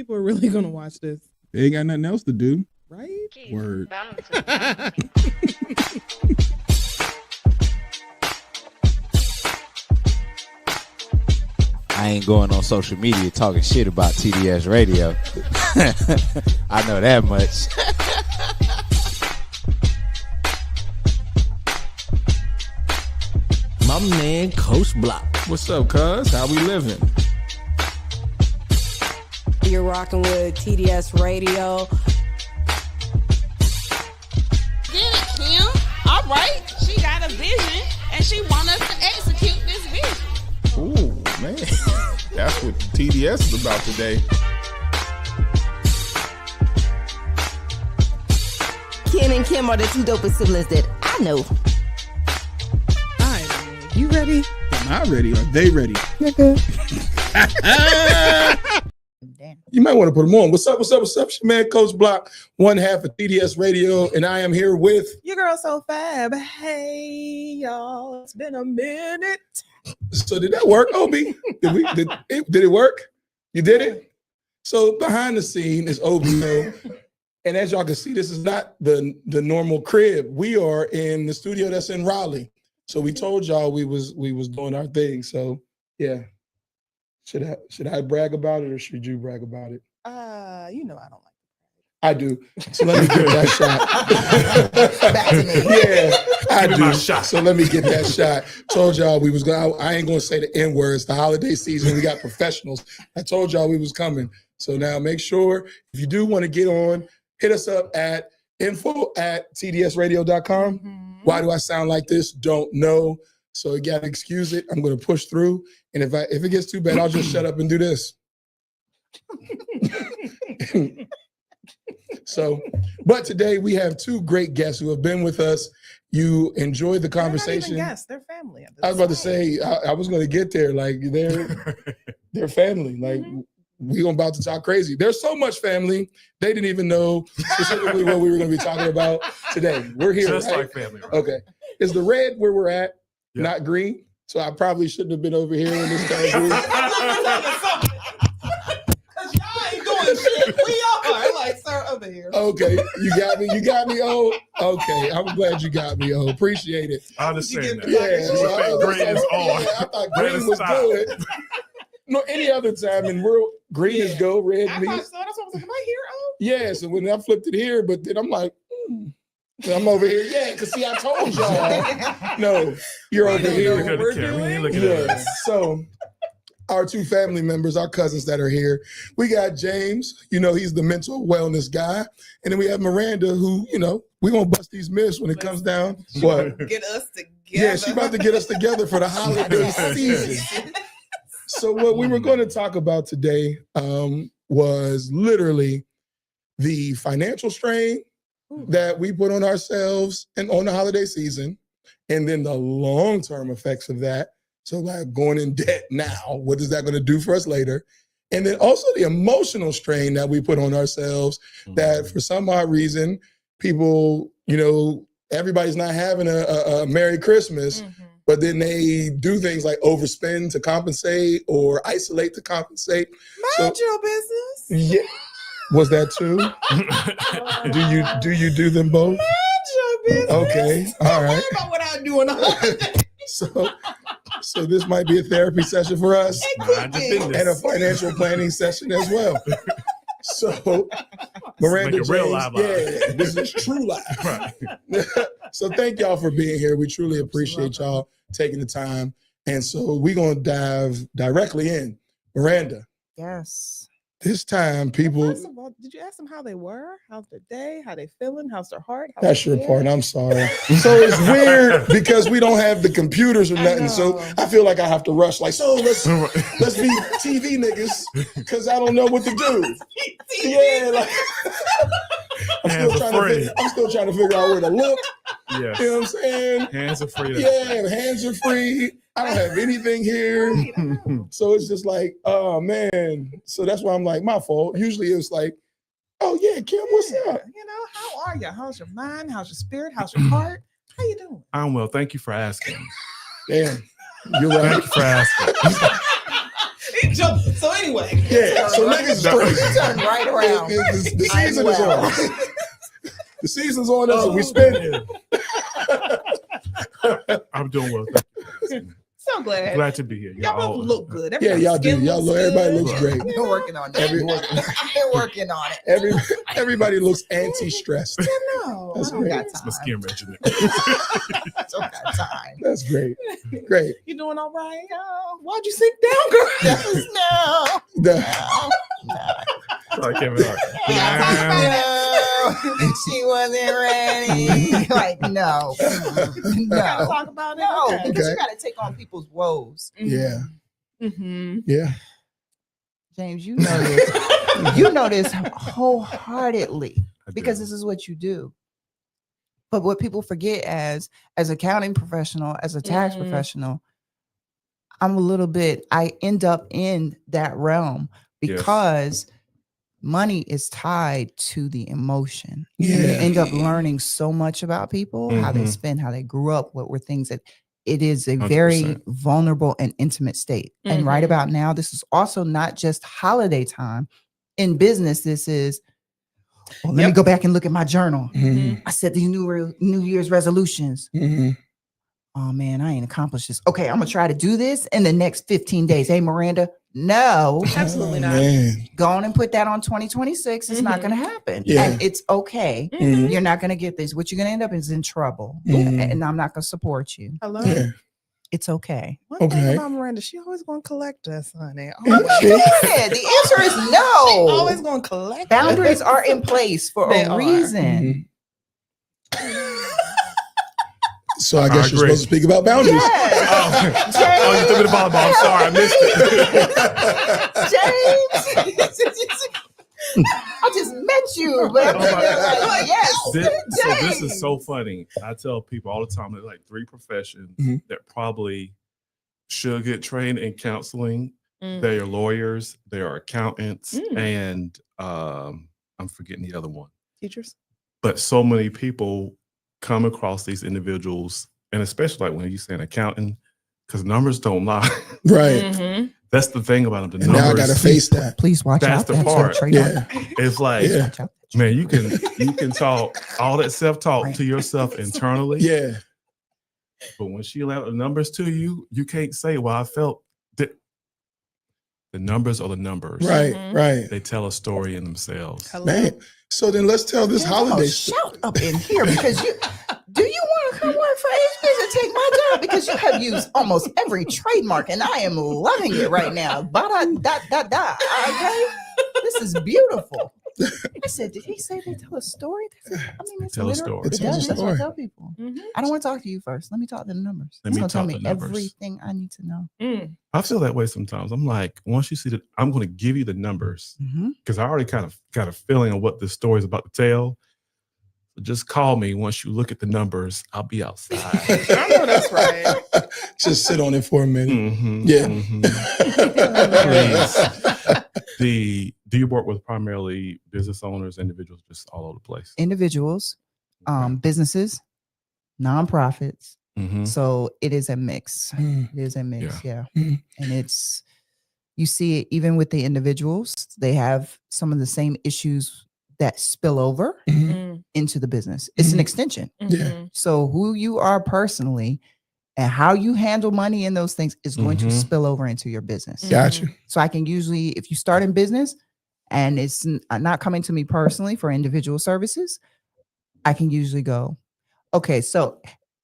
people are really gonna watch this? They ain't got nothing else to do. Right? Word. I ain't going on social media talking shit about TDS Radio. I know that much. My man, Coach Block. What's up, cuz? How we living? You're rocking with TDS Radio. Get it, Kim. All right. She got a vision, and she want us to execute this vision. Ooh, man. That's what TDS is about today. Ken and Kim are the two dopest siblings that I know. All right, you ready? I'm not ready. Are they ready? You might want to put them on. What's up? What's up? What's up? It's your man, Coach Block, one half of TDS Radio, and I am here with Your girl so fab. Hey y'all, it's been a minute. So did that work, Obi? Did it work? You did it? So behind the scene is Obi. And as y'all can see, this is not the normal crib. We are in the studio that's in Raleigh. So we told y'all we was doing our thing. So yeah. Should I brag about it or should you brag about it? You know I don't like. I do. So let me get that shot. Back to me. Yeah, I Give me my do. shot. So let me get that shot. Told y'all we was going. I ain't gonna say the N words. The holiday season, we got professionals. I told y'all we was coming. So now make sure if you do want to get on, hit us up at info@tdsradio.com. Mm-hmm. Why do I sound like this? Don't know. So you gotta excuse it. I'm gonna push through. And if it gets too bad, I'll just shut up and do this. So, but today we have two great guests who have been with us. You enjoyed the conversation. Yes, they're family. I was about to say, I was going to get there. Like they're family. Like we about to talk crazy. There's so much family. They didn't even know specifically what we were going to be talking about today. We're here, Just right? like family. Right? Okay. Is the red where we're at, Yeah. not green? So I probably shouldn't have been over here when this turned green. Because y'all ain't doing shit. We are like, sir, over here. Okay, you got me. You got me. Oh, okay. I'm glad you got me. Oh, appreciate it. I understand that. Yeah, You think green is on. I thought Red green is was stop. good. No, any other time in world, green is go, red I me. thought so. That's what I was like, am I here? Oh, Yeah, so when I flipped it here, but then I'm like, So I'm over here. Yeah, because see, I told y'all. No, you're over here. Look at the camera. We ain't looking at Yeah. us. So our two family members, our cousins that are here. We got James, he's the mental wellness guy. And then we have Miranda, who, we're going to bust these myths when it comes down. What? get us together. Yeah, she's about to get us together for the holiday season. So what we were going to talk about today was literally the financial strain that we put on ourselves and on the holiday season, and then the long-term effects of that. So like going in debt now, what is that going to do for us later? And then also the emotional strain that we put on ourselves that for some odd reason, people, everybody's not having a Merry Christmas, but then they do things like overspend to compensate or isolate to compensate. Mind your business. Yeah. Was that too? do you do them both? Mind your business. Okay. All Don't right. worry about what I do in the holiday. So this might be a therapy session for us Mind your business. and a financial planning session as well. So Miranda Make a real James, live live. yeah, this is true life. Right. So thank y'all for being here. We truly appreciate y'all taking the time. And so we're going to dive directly in. Miranda, Yes. this time people, First of all, did you ask them how they were? How's their day? How they feeling? How's their heart? How's that's their your hair? part. I'm sorry. So it's weird because we don't have the computers or I nothing. So know. I feel like I have to rush. Like, so let's be TV niggas because I don't know what to do. Yeah, like I'm still trying to figure out where to look. Yes. You know what I'm saying? Hands are free. Yeah, hands are free. I don't have anything here. So it's just like, oh man. So that's why I'm like, my fault. Usually it's like, oh yeah, Kim, what's up? How are you? How's your mind? How's your spirit? How's your heart? How you doing? I'm well. Thank you for asking. Damn, you're right. Thank you for asking. So anyway. Yeah, so niggas is crazy. Turn right around. The season is well. on. The season's on us, and we spend it. I'm doing well. Thank you. So glad. Glad to be here. Y'all both look good. Yeah, Everybody's y'all do. skin Y'all look. looks Everybody good. looks great. I've been working on that. I've been working on it. Everybody looks anti-stressed. No, That's I don't great. got It's my time. skin regimen. I don't got time. That's great. Great. You doing all right? Why'd you sit down, girl? No. The- Like Kevin Hart. No, she wasn't ready. Like, no. No. Talk about it. No, Okay. because Okay. you got to take on people's woes. yeah. Mm-hmm. Yeah. James, you know this. You know this wholeheartedly I do. because this is what you do. But what people forget as accounting professional, as a tax Mhm. professional, I end up in that realm Yes. because money is tied to the emotion. And you Yeah. end up learning so much about people, how they Mhm. spend, how they grew up, what were things that it is a very 100%. vulnerable and intimate state. And right Mhm. about now, this is also not just holiday time. In business, this is, well, let me Yep. go back and look at my journal. Mhm. I set these New Year's resolutions. Mhm. Oh man, I ain't accomplished this. Okay, I'm gonna try to do this in the next 15 days. Hey, Miranda, no, Absolutely Oh, not. Man. go on and put that on 2026. It's not gonna happen. Yeah. And it's okay. Mhm. You're not gonna get this. What you're gonna end up is in trouble. Mhm. And I'm not gonna support you. Hello. Yeah. It's okay. One thing Okay. about Miranda, she always gonna collect us, honey. Yeah, Always, she- Yeah, the answer is no. always gonna collect Boundaries us. are in place for They a are. reason. So I I guess you're agree. supposed to speak about boundaries. Yes. Oh, you threw me the volleyball. I'm sorry, I missed it. James. I just met you, but Oh my God. like, yes. This is so funny. I tell people all the time there's like 3 professions Mhm. that probably should get trained in counseling. Mm. They are lawyers, they are accountants, Mm. and I'm forgetting the other one. Teachers. But so many people come across these individuals, and especially like when you say an accountant, because numbers don't lie. Right. Mm-hmm. That's the thing about them. The And now I numbers, got to face that. Please watch That's out. the That's your part. trademark. Yeah. it's like, Yeah. Watch out. man, you can talk all that self-talk to yourself internally. Yeah. But when she allowed the numbers to you, you can't say, well, I felt that the numbers are the numbers. Right. Mhm. Right. They tell a story in themselves. Hello. Man. So then let's tell this James, holiday oh, story. shout up in here because do you want to come work for HBs and take my job? Because you have used almost every trademark and I am loving it right now. Ba-da-da-da-da. Okay? This is beautiful. I said, did he say they tell a story? I mean, it's Tell a literal- story. It It tells does. a That's what I story. tell people. Mhm. I don't want to talk to you first. Let me talk to the numbers. Let It's me gonna tell talk me the numbers. everything I need to know. Mm. I feel that way sometimes. I'm like, once you see that, I'm going to give you the numbers because I already kind of got a feeling of what this story is about to tell. So just call me once you look at the numbers. I'll be outside. I know that's right. Just sit on it for a minute. Mhm, Yeah. mhm. Do you work with primarily business owners, individuals, just all over the place? Individuals, businesses, nonprofits. Mhm. So it is a mix. Mm. It is a mix, yeah. Mhm. And you see it even with the individuals, they have some of the same issues that spill over Mhm. Mm. into the business. It's an Mhm. extension. Yeah. Mhm. So who you are personally and how you handle money in those things is going to Mhm. spill over into your business. Got you. So I can usually, if you start in business and it's not coming to me personally for individual services, I can usually go, okay, so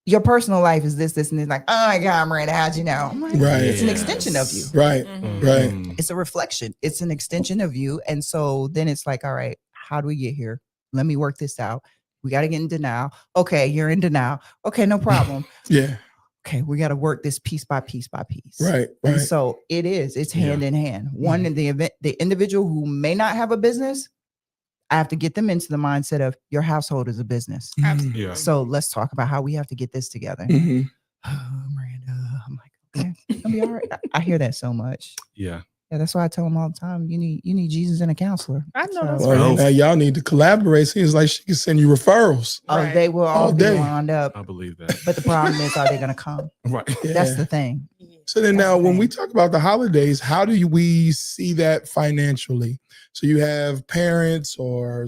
your personal life is this, and it's like, oh my God, Miranda, how'd you know? I'm like, Right. it's an extension of you. Right. Mhm. Right. Mhm. It's a reflection. It's an extension of you. And so then it's like, all right, how do we get here? Let me work this out. We got to get in denial. Okay, you're in denial. Okay, no problem. Yeah. Okay, we got to work this piece by piece by piece. Right. And Right. so it's Yeah. hand in hand. One in the event, the individual who may not have a business, I have to get them into the mindset of your household is a business. Mhm. Yeah. So let's talk about how we have to get this together. Mhm. Oh, Miranda, I'm like, okay, it'll be all right. I hear that so much. Yeah. Yeah, that's why I tell them all the time. You need Jesus and a counselor. I know that's So- Well, right. now y'all need to collaborate. Seems like she can send you referrals. Oh, Right. they will all All be day. lined up. I believe that. But the problem is, are they going to come? Right. Yeah. That's the thing. So then That's now the when thing. we talk about the holidays, how do we see that financially? So you have parents or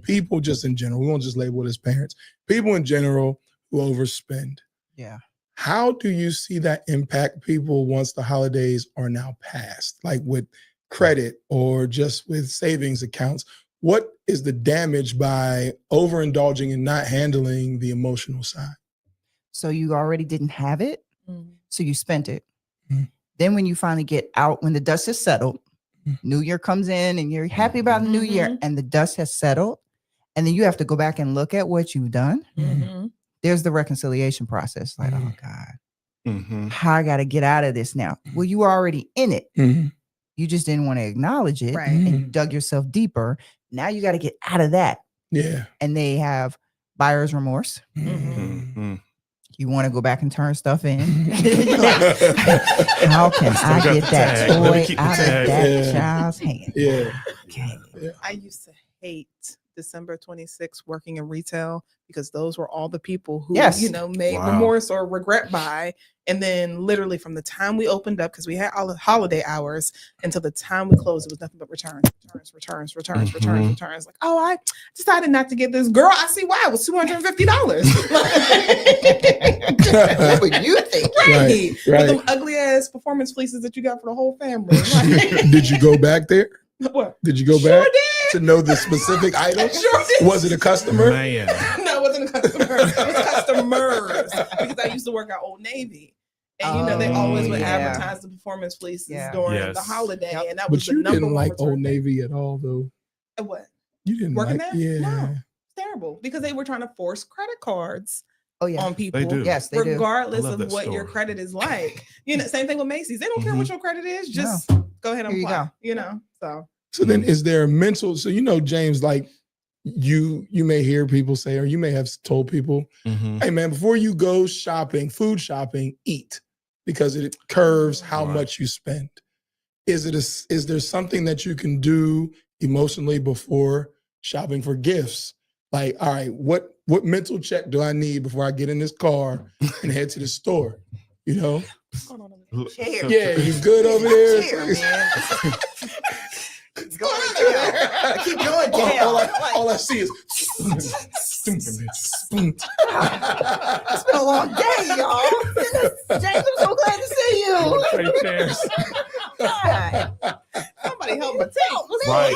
people just in general, we won't just label it as parents, people in general who overspend. Yeah. How do you see that impact people once the holidays are now passed? Like with credit or just with savings accounts? What is the damage by overindulging and not handling the emotional side? So you already didn't have it, so you spent it. Mhm. Then when you finally get out, when the dust is settled, New Year comes in and you're happy about the new year and the dust has settled, and then you have to go back and look at what you've done. There's the reconciliation process. Like, oh God, Mhm. how I got to get out of this now. Well, you were already in it. Mhm. You just didn't want to acknowledge it, Right. and you dug yourself deeper. Now you got to get out of that. Yeah. And they have buyer's remorse. Mhm. You want to go back and turn stuff in. You're like, how can I got get the that tag. Let me toy keep the out of tag. that Yeah. child's hand? Yeah. Okay. I used to hate December 26th working in retail because those were all the people who, Yes. made Wow. remorse or regret buy. And then literally from the time we opened up, because we had all the holiday hours, until the time we closed, it was nothing but returns. Like, oh, I decided not to get this. Girl, I see why. It was $250. That's what you think. Right. With Right. them ugly ass performance fleeces that you got for the whole family. Like, Did you go back there? what? Did you go Sure back did. to know the specific item? Sure did. Was it a customer? Man. No, it wasn't a customer. It was customers because I used to work at Old Navy. And they always would yeah. advertise the performance fleeces Yeah. during Yes. the holiday. Yep. And that was But the you number didn't one like return Old rate. Navy at all, though. What? You didn't Working like, there? yeah. No. Terrible. Because they were trying to force credit cards Oh yeah. on people. do. Yes, they do. regardless I love of that what your store. credit is like. Same thing with Macy's. They don't care what your credit is. Just go ahead and Here you apply. go. So So then is there a mental, so James, like you may hear people say, or you may have told people, Mhm. hey man, before you go shopping, food shopping, eat, because it curves how Right. much you spend. Is there something that you can do emotionally before shopping for gifts? Like, all right, what mental check do I need before I get in this car and head to the store? hold on. Cheers. Yeah, you good over there? Cheers, man. It's going down. Keep going down. All I see is It's been a long day, y'all. James, I'm so glad to see you. Say cheers. God. Somebody help me tell. Right.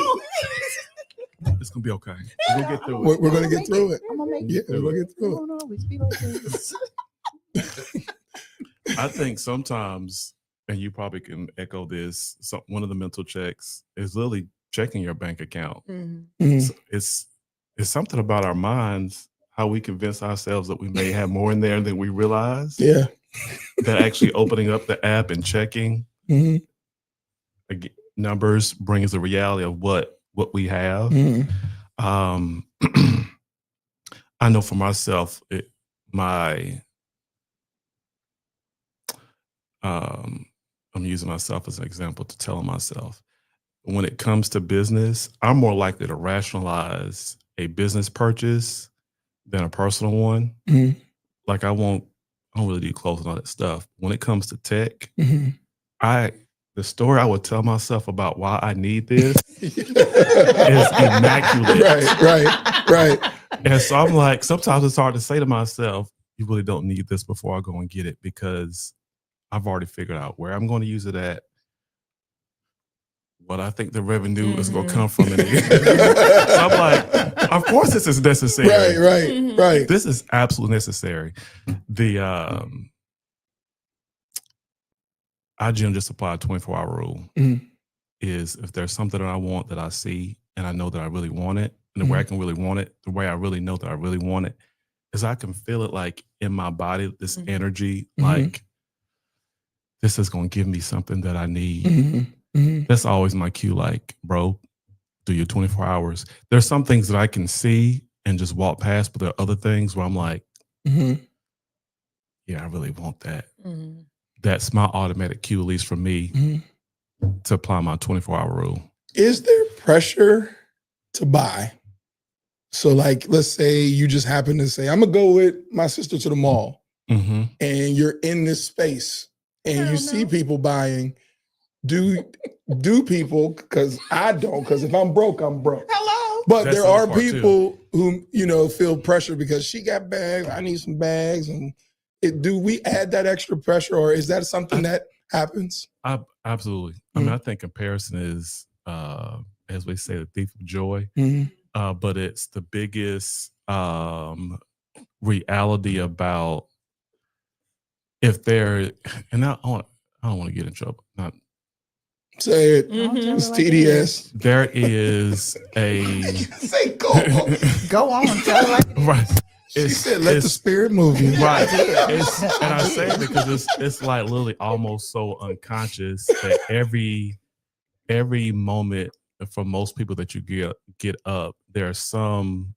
It's gonna be okay. We'll get through it. we're gonna get through it. I'm gonna make Yeah, it. we're gonna get through it. Don't always be like this. I think sometimes, and you probably can echo this, one of the mental checks is literally checking your bank account. Mhm. It's something about our minds, how we convince ourselves that we may have more in there than we realize. Yeah. That actually opening up the app and checking Mhm. numbers brings the reality of what we have. Mhm. I know for myself, I'm using myself as an example to tell myself, when it comes to business, I'm more likely to rationalize a business purchase than a personal one. Mhm. Like I don't really do clothes and all that stuff. When it comes to tech, Mhm. the story I would tell myself about why I need this is immaculate. Right. And so I'm like, sometimes it's hard to say to myself, you really don't need this before I go and get it, because I've already figured out where I'm going to use it at, what I think the revenue is going to come from it. I'm like, of course this is necessary. Right. This is absolutely necessary. I generally just apply a 24-hour rule. Mhm. Is if there's something that I want that I see and I know that I really want it, and the way I can really want it, the way I really know that I really want it, is I can feel it like in my body, this energy, like this is going to give me something that I need. Mhm. That's always my cue. Like, bro, do your 24 hours. There's some things that I can see and just walk past, but there are other things where I'm like, Mhm. yeah, I really want that. That's my automatic cue, at least for me, to apply my 24-hour rule. Is there pressure to buy? So like, let's say you just happen to say, I'm gonna go with my sister to the mall, Mm-hmm. and you're in this space and Hell you see no. people buying, do people, because I don't, because if I'm broke, I'm broke. Hello. But That's there the other are part, too. people who, feel pressure because she got bags, I need some bags. And do we add that extra pressure, or is that something that happens? Absolutely. I mean, I think comparison is, as we say, the thief of joy. Mm-hmm. But it's the biggest reality about if they're, and I don't want to get in trouble. Not Say it. Mhm. It's TDS. there is a Say go. Go on, tell it like it is. right. She said, "Let the spirit move you." Right. And I say it because it's like literally almost so unconscious that every moment for most people that you get up, there's some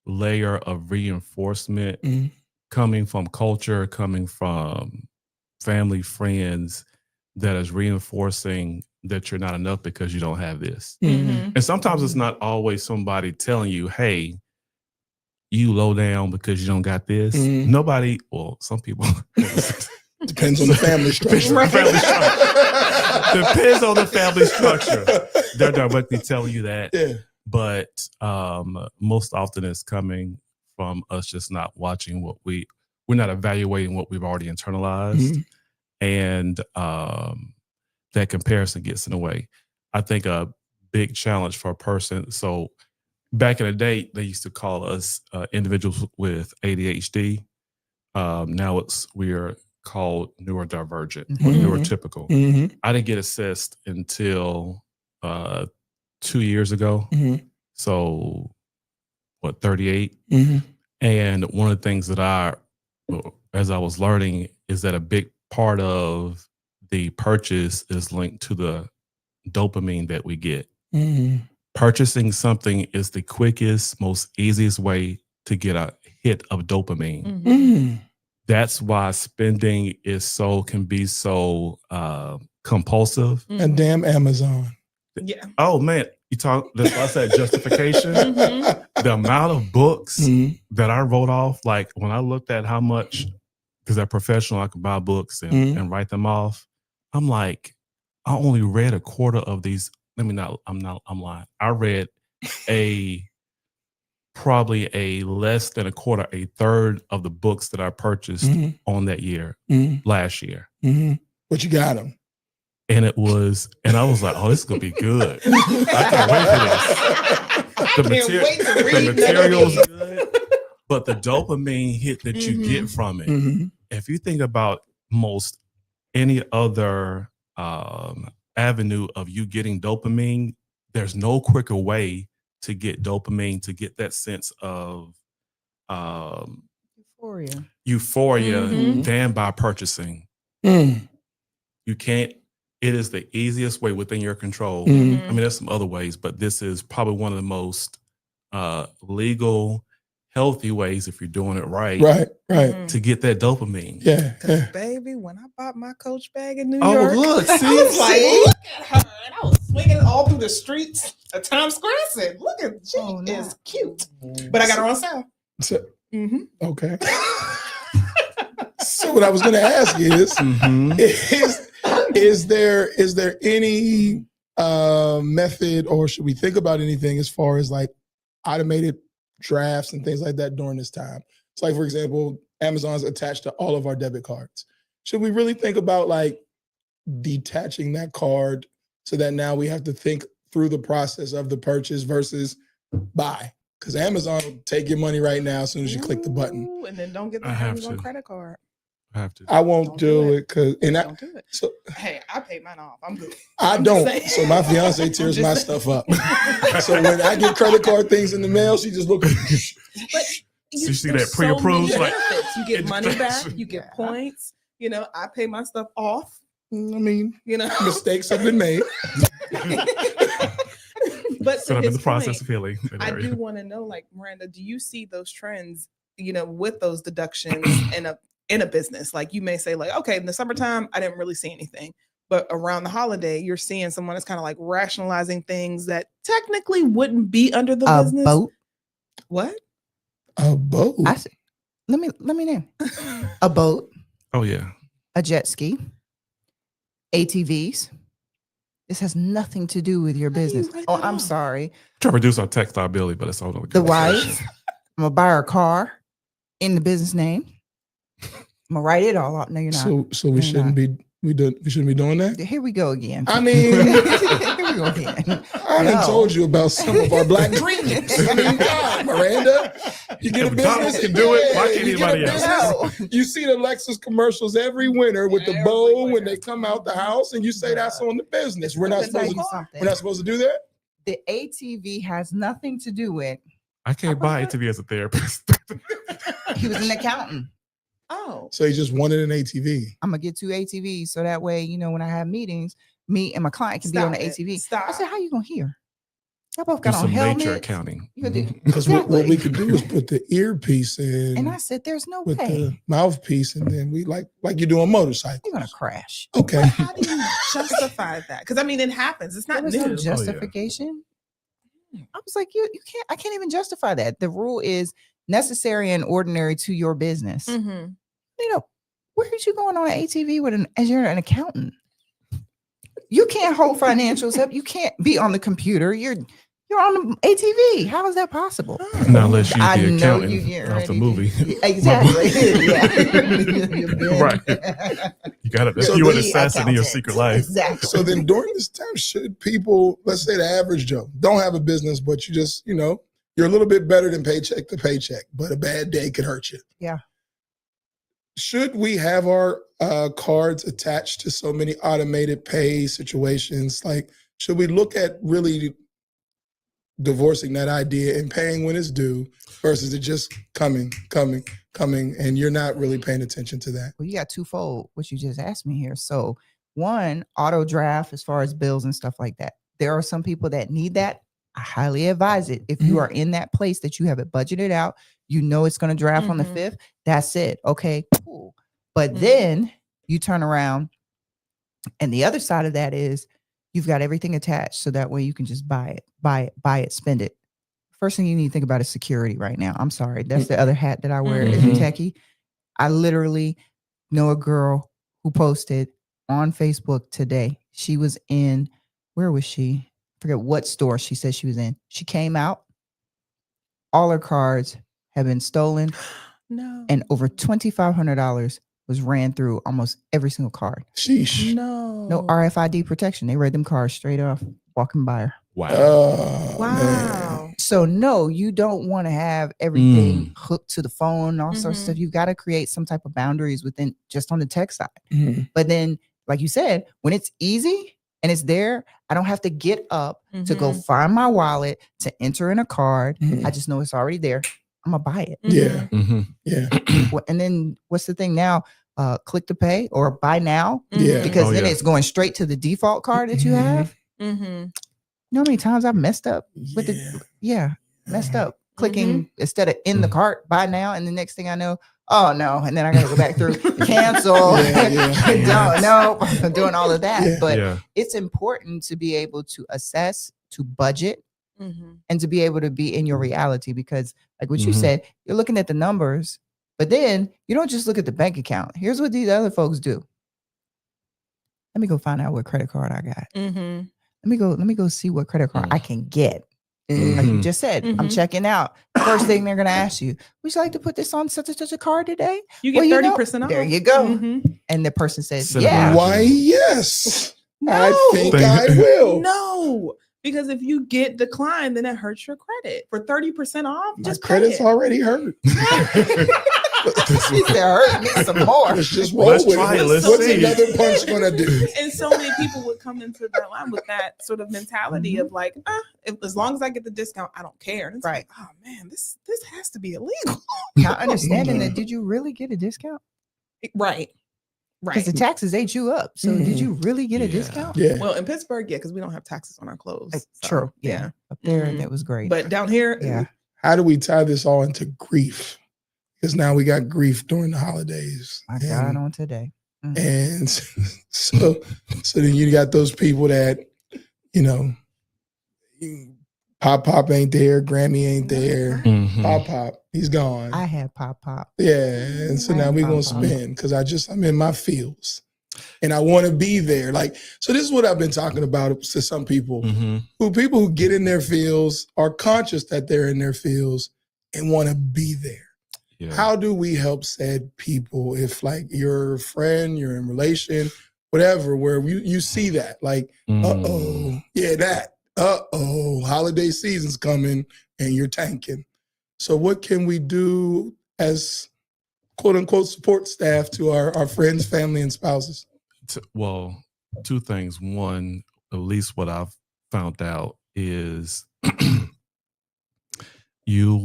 layer of reinforcement Mhm. coming from culture, coming from family, friends, that is reinforcing that you're not enough because you don't have this. Mhm. And sometimes it's not always somebody telling you, hey, you low down because you don't got this. Mhm. Nobody, well, some people. Depends on the family structure. Family structure. Depends on the family structure. They're directly telling you that. Yeah. But most often it's coming from us just not watching we're not evaluating what we've already internalized. Mhm. And that comparison gets in the way. I think a big challenge for a person. So back in the day, they used to call us individuals with ADHD. Now we are called neurodivergent or Mhm. neurotypical. Mhm. I didn't get assessed until 2 years ago. Mhm. So 38. Mhm. And one of the things that as I was learning, is that a big part of the purchase is linked to the dopamine that we get. Mhm. Purchasing something is the quickest, most easiest way to get a hit of dopamine. Mhm. That's why spending can be so compulsive. And damn Amazon. Yeah. Oh man, that's why I said justification. The amount of books Mhm. that I wrote off, like when I looked at how much, because I'm professional, I can buy books and write them off. I'm like, I only read a quarter of these. I'm lying. I read probably a less than a quarter, a third of the books that I purchased Mhm. on that year, Mhm. last year. Mhm. But you got them. And I was like, oh, this is gonna be good. I can't wait for this. The material's good, but the dopamine hit that you get from it. Mhm. If you think about most any other avenue of you getting dopamine, there's no quicker way to get dopamine, to get that sense of euphoria Mhm. than by purchasing. Mm. You can't. It is the easiest way within your control. Mhm. I mean, there's some other ways, but this is probably one of the most legal, healthy ways, if you're doing it right, Right. to get that dopamine. Yeah. Baby, when I bought my Coach bag in New Oh, York, look, I see? was like, look at her. And I was swinging all through the streets of Times Square. I said, look at, she is cute. But I got her on sale. So, Mm-hmm. okay. So what I was going to ask is, Mhm. is there any method, or should we think about anything as far as like automated drafts and things like that during this time? It's like, for example, Amazon's attached to all of our debit cards. Should we really think about like detaching that card so that now we have to think through the process of the purchase versus buy? Because Amazon will take your money right now as soon as you click the button. Ooh, and then don't get the I have Amazon to. credit card. I have to. I won't Don't do do it because, and Don't do it. so Hey, I paid mine off. I'm good. I I'm don't. just saying. So my fiance tears my stuff up. So when I get credit card things in the mail, she just looks. But You see there's that pre-approved, many like, benefits. You get money back. introduction. You get points. You know, I pay my stuff off. I mean, You know, mistakes have been made. but So to I'm in his the process point, of healing. that I area. do want to know, like, Miranda, do you see those trends? You know, with those deductions in a business, like you may say, like, okay, in the summertime, I didn't really see anything, but around the holiday, you're seeing someone that's kind of like rationalizing things that technically wouldn't be under the A business. boat. What? A boat. I see. Let me name a boat. Oh yeah. a jet ski, ATVs. This has nothing to do with your business. Oh, I'm sorry. Try to reduce our tax liability, but it's all over The wife. I'm gonna buy her a car in the business name. I'm gonna write it all out. No, you're not. So we shouldn't be doing that. Here we go again. I mean, Here we go again. I done No. told you about some of our black dreams. I mean, God, Miranda, you get a If McDonald's business, can do it, why yeah, can't you get a anybody else? business. You see the Lexus commercials every winter with the bow when they come out the house, and you say that's on the business. We're not Let me tell supposed you to. something. We're not supposed to do that. The ATV has nothing to do with. I can't buy ATV as a therapist. He was an accountant. Oh. So he just wanted an ATV. I'm gonna get 2 ATVs so that way, when I have meetings, me and my client can be on the Stop it. ATV. Stop. I said, "How you gonna hear? Y'all both Do got on some nature helmets." accounting. You gonna do- Because what we Exactly. could do is put the earpiece in And I said, "There's no with way the mouthpiece, and then we like you do on motorcycles. you're gonna crash." Okay. How do you justify that? Because I mean, it happens. It's There not was new. no justification. I was like, you can't. I can't even justify that. The rule is necessary and ordinary to your business. Mm-hmm. Where are you going on an ATV as you're an accountant? You can't hold financials up. You can't be on the computer. You're on the ATV. How is that possible? Not unless you I the know accountant you get of ready the to- movie. Exactly. Yeah. Right. You got it. So You an the assassin in your accountant. secret life. Exactly. So then during this time, should people, let's say the average Joe, don't have a business, but you just, you're a little bit better than paycheck to paycheck, but a bad day could hurt you. Yeah. Should we have our cards attached to so many automated pay situations? Like, should we look at really divorcing that idea and paying when it's due versus it just coming, and you're not really paying attention to that? Well, you got twofold what you just asked me here. So, one, auto draft as far as bills and stuff like that. There are some people that need that. I highly advise it. If you are in that place that you have it budgeted out, it's going to draft on the 5th. That's it. Okay, cool. But then you turn around, and the other side of that is you've got everything attached, so that way you can just buy it, spend it. First thing you need to think about is security right now. I'm sorry, that's the other hat that I wear as a techie. I literally know a girl who posted on Facebook today. She was in, where was she? I forget what store she said she was in. She came out. All her cards have been stolen. No. And over $2,500 was ran through almost every single card. Sheesh. No RFID protection. They read them cards straight off walking by her. Wow. Oh, man. Wow. So no, you don't want to have everything hooked to the phone, all sorts of stuff. You've got to create some type of boundaries within just on the tech side. Mhm. But then, like you said, when it's easy and it's there, I don't have to get up to go find my wallet to enter in a card. Mhm. I just know it's already there. I'm gonna buy it. Yeah. Mm-hmm. Yeah. And then what's the thing now? Click to pay or buy now, Yeah. because Oh, then yeah. it's going straight to the default card that you have. Mm-hmm. You know how many times I've messed up with Yeah. messed up clicking instead of in the cart, buy now, and the next thing I know, oh no, and then I gotta go back through cancel. Yeah. No, doing all of that. Yeah. But Yeah. it's important to be able to assess, to budget, Mm-hmm. and to be able to be in your reality, because like what you Mhm. said, you're looking at the numbers, but then you don't just look at the bank account. Here's what these other folks do. Let me go find out what credit card I got. Mm-hmm. Let me go see what credit card I can get. Like you Mhm. just said, I'm Mhm. checking out. First thing they're gonna ask you, would you like to put this on such and such a card today? You get Well, you know, 30% off. there you go. Mhm. And the person says, Send it yeah. around. Why, yes. I No. think Thank I you. will. No, because if you get declined, then it hurts your credit. For 30% off, My just pay credit's it. already hurt. He said, hurt me some more. Let's just roll Let's with try it. it. Let's What's see. another punch gonna do? And so many people would come into that line with that sort of mentality of like, as long as I get the discount, I don't care. And it's Right. like, oh man, this has to be illegal. Not understanding that, did you really get a discount? Right. Because Right. the taxes ate you up. So did you really get a Yeah. discount? Yeah. Well, in Pittsburgh, yeah, because we don't have taxes on our clothes. So, True. Yeah. Up there, Mhm. that was great. But down here, yeah. How do we tie this all into grief? Because now we got grief during the holidays. My God, on today. And so then you got those people that, Pop ain't there. Grammy ain't there. Mhm. Pop, he's gone. I had Pop. Yeah, and so now we're gonna spin because I'm in my feels, and I want to be there. Like, so this is what I've been talking about to some people Mhm. people who get in their feels are conscious that they're in their feels and want to be there. Yeah. How do we help said people if like you're a friend, you're in relation, whatever, where you see that like, holiday season's coming and you're tanking. So what can we do as quote unquote support staff to our friends, family, and spouses? Well, two things. One, at least what I've found out is you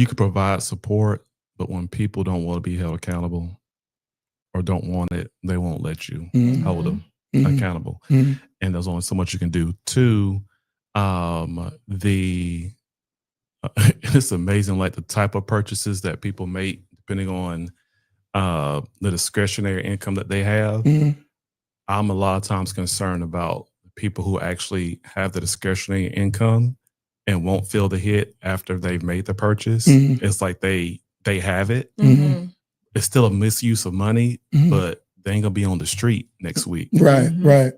can provide support, but when people don't want to be held accountable or don't want it, they won't let you hold them accountable. And there's only so much you can do. Two, it's amazing, like the type of purchases that people make depending on the discretionary income that they have. I'm a lot of times concerned about people who actually have the discretionary income and won't feel the hit after they've made the purchase. It's like they have it. It's still a misuse of money, but they ain't gonna be on the street next week. Right.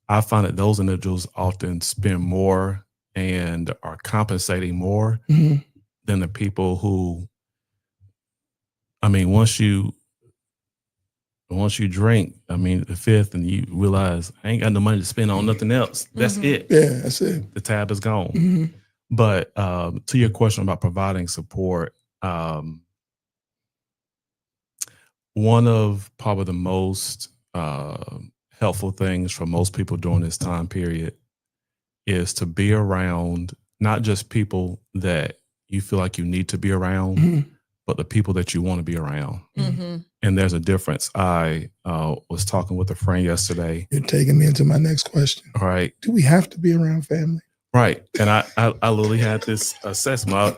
I find that those individuals often spend more and are compensating more than the people who, I mean, once you drink, I mean, the fifth, and you realize I ain't got no money to spend on nothing else. That's it. Yeah, that's it. The tab is gone. But to your question about providing support, one of probably the most helpful things for most people during this time period is to be around not just people that you feel like you need to be around, but the people that you want to be around. And there's a difference. I was talking with a friend yesterday. You're taking me into my next question. All right. Do we have to be around family? Right. And I literally had this assessment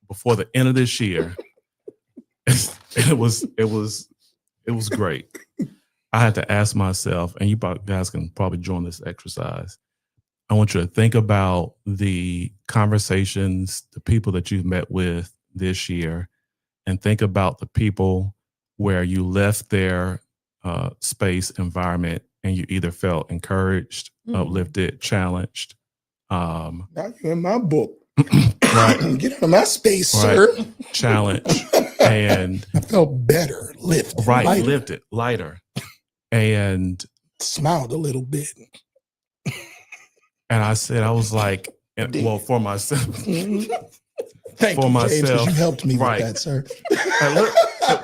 before the end of this year. It was great. I had to ask myself, and you guys can probably join this exercise. I want you to think about the conversations, the people that you've met with this year, and think about the people where you left their space, environment, and you either felt encouraged, uplifted, challenged. Now you're in my book. Right. Get out of my space, Right. sir. Challenge. And I felt better, lifted, right, lighter, lifted, lighter. And smiled a little bit. and I said, I was like, well, for myself. Thank For you, James, because myself. you helped me Right. with that, sir. And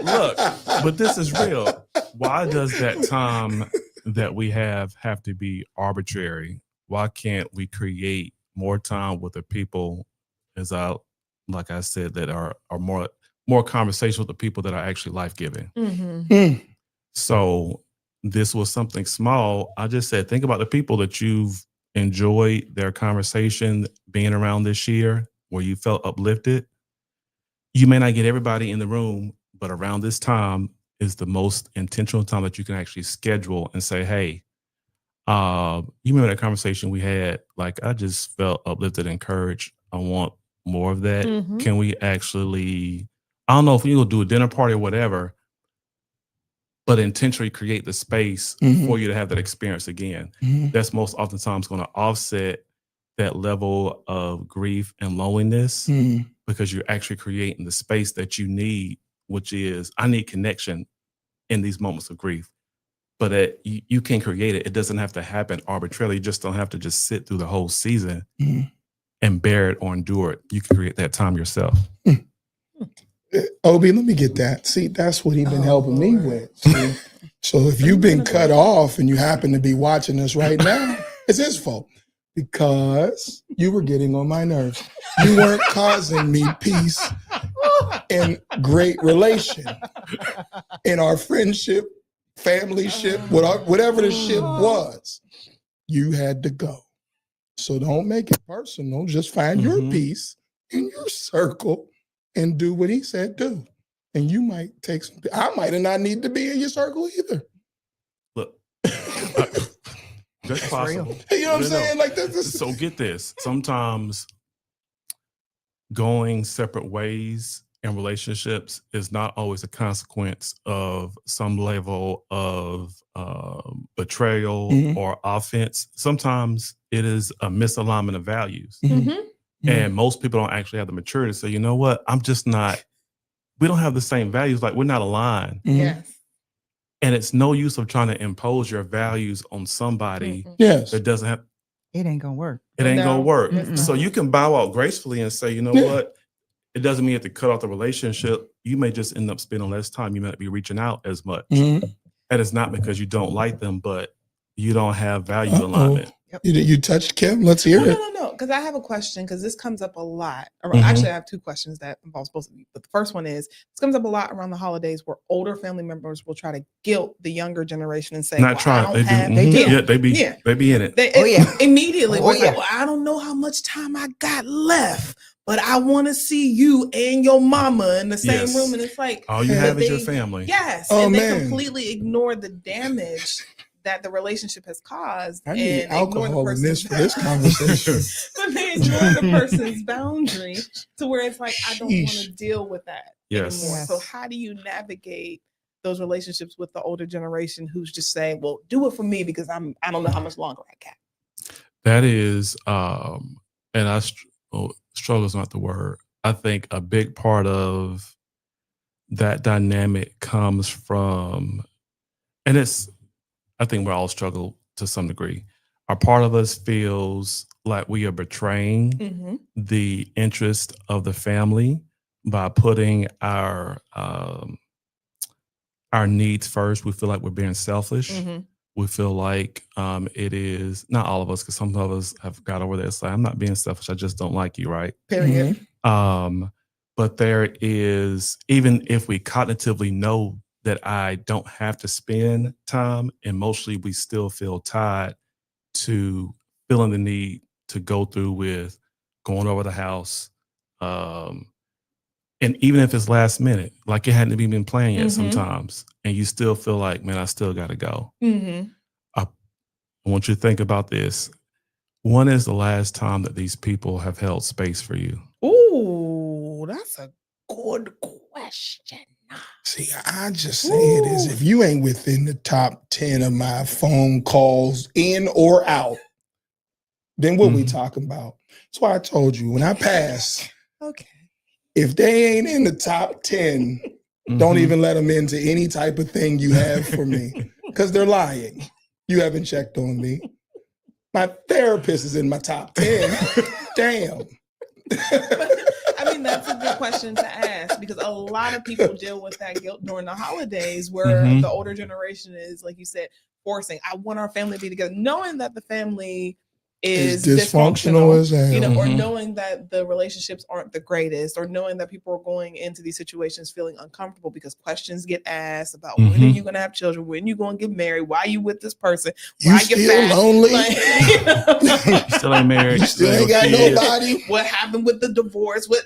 look, but this is real. Why does that time that we have to be arbitrary? Why can't we create more time with the people, like I said, that are more conversation with the people that are actually life-giving? So this was something small. I just said, think about the people that you've enjoyed their conversation being around this year, where you felt uplifted. You may not get everybody in the room, but around this time is the most intentional time that you can actually schedule and say, hey, you remember that conversation we had? Like, I just felt uplifted, encouraged. I want more of that. Can we actually, I don't know if you'll do a dinner party or whatever, but intentionally create the space for you to have that experience again. That's most oftentimes going to offset that level of grief and loneliness because you're actually creating the space that you need, which is, I need connection in these moments of grief. But you can create it. It doesn't have to happen arbitrarily. You just don't have to just sit through the whole season and bear it or endure it. You can create that time yourself. Obi, let me get that. See, that's what he's been helping me with. See? So if you've been cut off and you happen to be watching us right now, it's his fault because you were getting on my nerves. You weren't causing me peace and great relation in our friendship, family ship, whatever the ship was. You had to go. So don't make it personal. Just find your peace in your circle and do what he said do. And you might take some, I might not need to be in your circle either. Look, That's That's possible. real. You know what I'm No. saying? Like this. So get this. Sometimes going separate ways in relationships is not always a consequence of some level of betrayal Mhm. or offense. Sometimes it is a misalignment of values. Mhm. Mhm. And most people don't actually have the maturity to say, you know what, we don't have the same values. Like, we're not aligned. Mhm. Yes. And it's no use of trying to impose your values on somebody Mm-mm. Yes. that doesn't have, It ain't gonna work. it ain't No, gonna work. Mm-mm. So you can bow out gracefully and say, you know Yeah. what? It doesn't mean you have to cut off the relationship. You may just end up spending less time. You may not be reaching out as much. Mhm. And it's not because you don't like them, but you don't have value Uh-oh. alignment. You touched Kim. Let's hear No, it. no. Because I have a question. Because this comes up a lot. Mhm. Actually, I have two questions that involve both of you. But the first one is this comes up a lot around the holidays, where older family members will try to guilt the younger generation and say, Not well, try. I don't They do. have. They Mhm. do. Yeah, they be Yeah. they be in it. They, Oh, yeah. Immediately, Oh, we're like, yeah. well, I don't know how much time I got left, but I want to see you and your mama in the same Yes. room. And it's like, All you Yeah. have is your They- family. yes. Oh, and they man. completely ignore the damage that the relationship has caused. I need and ignore the alcohol in this person's for this conversation. but they ignore the person's boundary to where it's like, I don't want to Sheesh. deal with that Yes. anymore. Yes. So how do you navigate those relationships with the older generation who's just saying, well, do it for me because I don't know how much longer I got. That is, struggle is not the word. I think a big part of that dynamic comes from, and I think we all struggle to some degree. A part of us feels like we are betraying Mm-hmm. the interest of the family by putting our needs first. We feel like we're being selfish. Mm-hmm. We feel like it is not all of us, because some of us have got over there. It's like, I'm not being selfish. I just don't like you, right? Period. But there is, even if we cognitively know that I don't have to spend time, emotionally we still feel tied to feeling the need to go through with going over the house. And even if it's last minute, like it hadn't even been planned yet Mhm. sometimes, and you still feel like, man, I still got to go. Mm-hmm. I want you to think about this. When is the last time that these people have held space for you? Ooh, that's a good question. See, I just say it is if you ain't within the top 10 of my phone calls in or out, then what we Mhm. talking about? That's why I told you when I pass, Okay. if they ain't in the top 10, don't Mhm. even let them into any type of thing you have for me because they're lying. You haven't checked on me. My therapist is in my top 10. Damn. I mean, that's a good question to ask because a lot of people deal with that guilt during the holidays where Mhm. the older generation is, like you said, forcing, I want our family to be together, knowing that the family is It's dysfunctional as hell. you know, or Mhm. knowing that the relationships aren't the greatest, or knowing that people are going into these situations feeling uncomfortable because questions get asked about when are Mhm. you going to have children, when you going to get married, why you with this person, You why you still fat? lonely? Like, you know? Still ain't married. You still ain't got kids. nobody? What happened with the divorce? What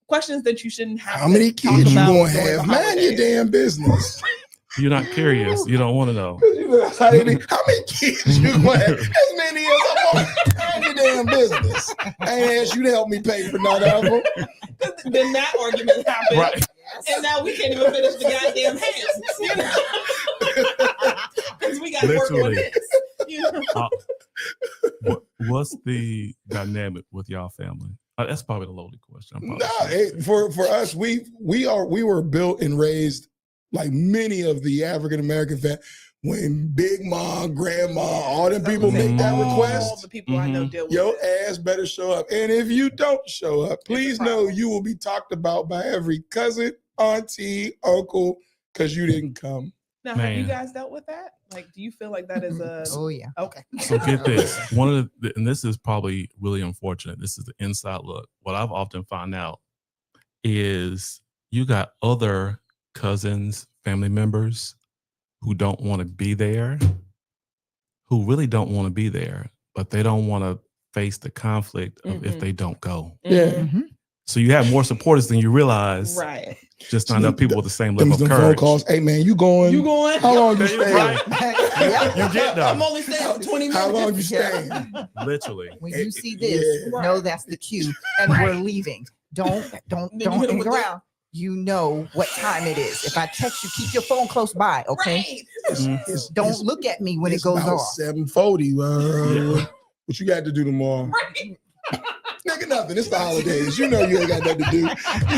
questions that you shouldn't have? How many to talk kids you about gonna during the have? Mind your holidays. damn business. You're not curious. You don't want to know. How many kids you gonna have? As many as I want. Mind your damn business. I ain't asked you to help me pay for none of them. Then that argument happened, Right. and now we can't even finish the goddamn hams, you know, because we got to work on Literally. this. You know? What's the dynamic with y'all family? That's probably the loaded question. I'm No, probably for us, we were built and raised like many of the African American families. When Big Mom, Grandma, all them people make that Mhm. All request, the people I know Mhm. deal with your this. ass better show up. And if you don't show up, please know problem. you will be talked about by every cousin, auntie, uncle, because you didn't come. Now, have you Man. guys dealt with that? Like, do you feel like that is a Oh yeah. okay? So get this. One of the, and this is probably really unfortunate. This is the inside look. What I've often found out is you got other cousins, family members who don't want to be there, who really don't want to be there, but they don't want to face the conflict of if Mhm. they don't go. Yeah. Mhm. Mhm. So you have more supporters than you realize. Right. Just not enough people with the same level of Them phone courage. calls. Hey man, you going? You going? How long you There you staying? right. Yeah. You get I'm them. only staying for 20 minutes. How long you staying? Literally. When you see this, Yeah. know that's the cue, and we're leaving. Don't Then you hit 'em hang with the- around. You know what time it is. If I text you, keep your phone close by, okay? Right. Don't look at me when it It's goes about off. 7:40. What you got to do tomorrow? Right. Nigga, nothing. It's the holidays. You know you ain't got nothing to do. You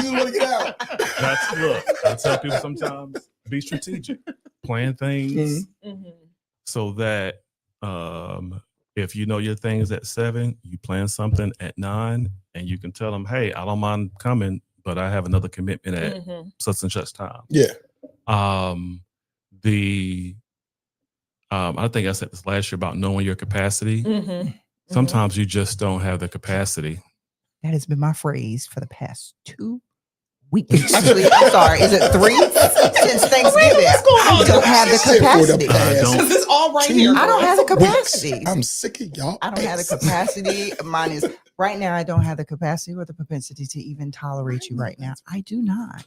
just want to get out. Look, I tell people sometimes be strategic. Plan things Mhm. so that if you know your things at 7, you plan something at 9, and you can tell them, hey, I don't mind coming, but I have another commitment at Mhm. such and such time. Yeah. I think I said this last year about knowing your capacity. Mhm. Sometimes you just don't have the capacity. That has been my phrase for the past 2 weeks. Actually, I'm sorry. Is it 3 since Thanksgiving? what's going I on? don't have the Sit for the capacity. past don't- This is all right 2 here. I don't girl. have the weeks. capacity. I'm sick of y'all. I don't have the asses. capacity. Mine is right now. I don't have the capacity or the propensity to even tolerate you right now. I do not.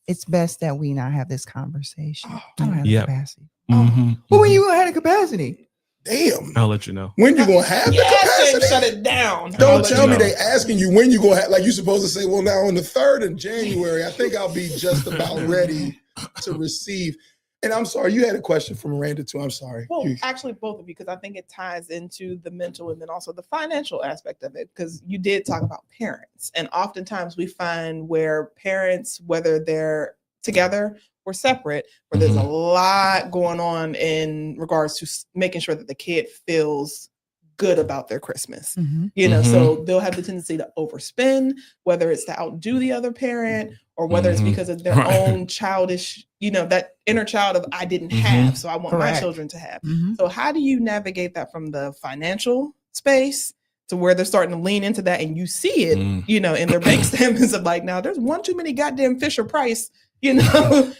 It's best that we not have this conversation. I don't have the Yep. capacity. Mhm. Well, when you gonna have the capacity? Damn. I'll let you know. When you gonna have the Yes, James, capacity? shut it down. I'll Don't let tell you me know. they asking you when you gonna have. Like you supposed to say, well, now on the 3rd of January, I think I'll be just about ready to receive. And I'm sorry, you had a question from Miranda too. I'm sorry. Well, You- actually, both of you, because I think it ties into the mental and then also the financial aspect of it. Because you did talk about parents, and oftentimes we find where parents, whether they're together or separate, where there's a lot going on in regards to making sure that the kid feels good about their Christmas. You know, so they'll have the tendency to overspend, whether it's to outdo the other parent or whether it's because of their Right. own childish, you know, that inner child of I didn't Mhm. have, so I want my Correct. children to have. Mhm. So how do you navigate that from the financial space to where they're starting to lean into that and you see it, you know, in their bank statements of like, now there's one too many goddamn Fisher Price, you know,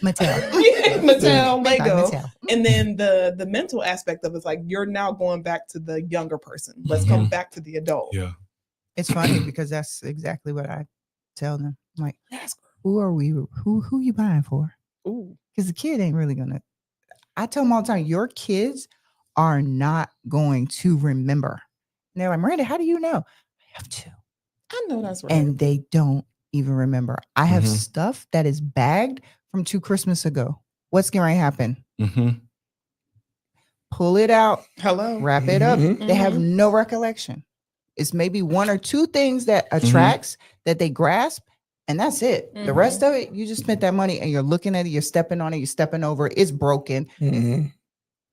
Mattel. Mattel, By Lego. Mattel. And then the mental aspect of it's like you're now going back to the younger person. Let's come back to the adult. Yeah. It's funny because that's exactly what I tell them. I'm like, Yes. who are we? Who you buying for? Ooh. Because the kid ain't really gonna. I tell them all the time, your kids are not going to remember. And they're like, Miranda, how do you know? I have to. I know that's right. And they don't even remember. I have stuff that is bagged from 2 Christmas ago. What's going to happen? Pull it out, Hello. wrap it up. Mhm. They have no recollection. It's maybe 1 or 2 things that attracts that they grasp, and that's it. The rest of it, you just spent that money and you're looking at it, you're stepping on it, you're stepping over it, it's broken, Mhm.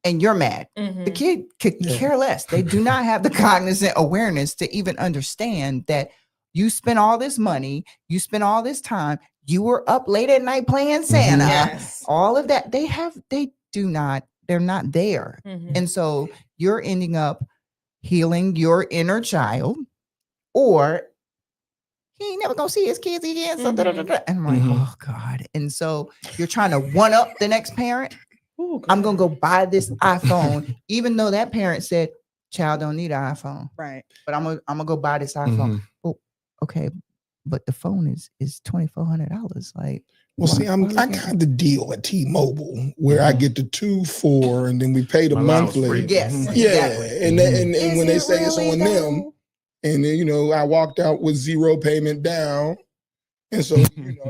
and you're mad. Mhm. The kid could Yeah. care less. They do not have the cognizant awareness to even understand that you spent all this money, you spent all this time, you were up late at night playing Santa, Yes. all of that. They're not there. Mhm. And so you're ending up healing your inner child, or he ain't never gonna see his kids again. So da-da-da-da. And I'm like, oh God. And so you're trying to one up the next parent. Ooh, I'm gonna go buy this iPhone, even though that parent said, child don't need an iPhone, right. but I'm gonna go buy this iPhone. Oh, okay, but the phone is $2,400. Like, Well, see, I got the deal at T-Mobile where I get the 2 for, and then we pay the My line was monthly. free. yes, Yeah, exactly. and then, and Is when they it say it's really on though? them, and then I walked out with 0 payment down, and so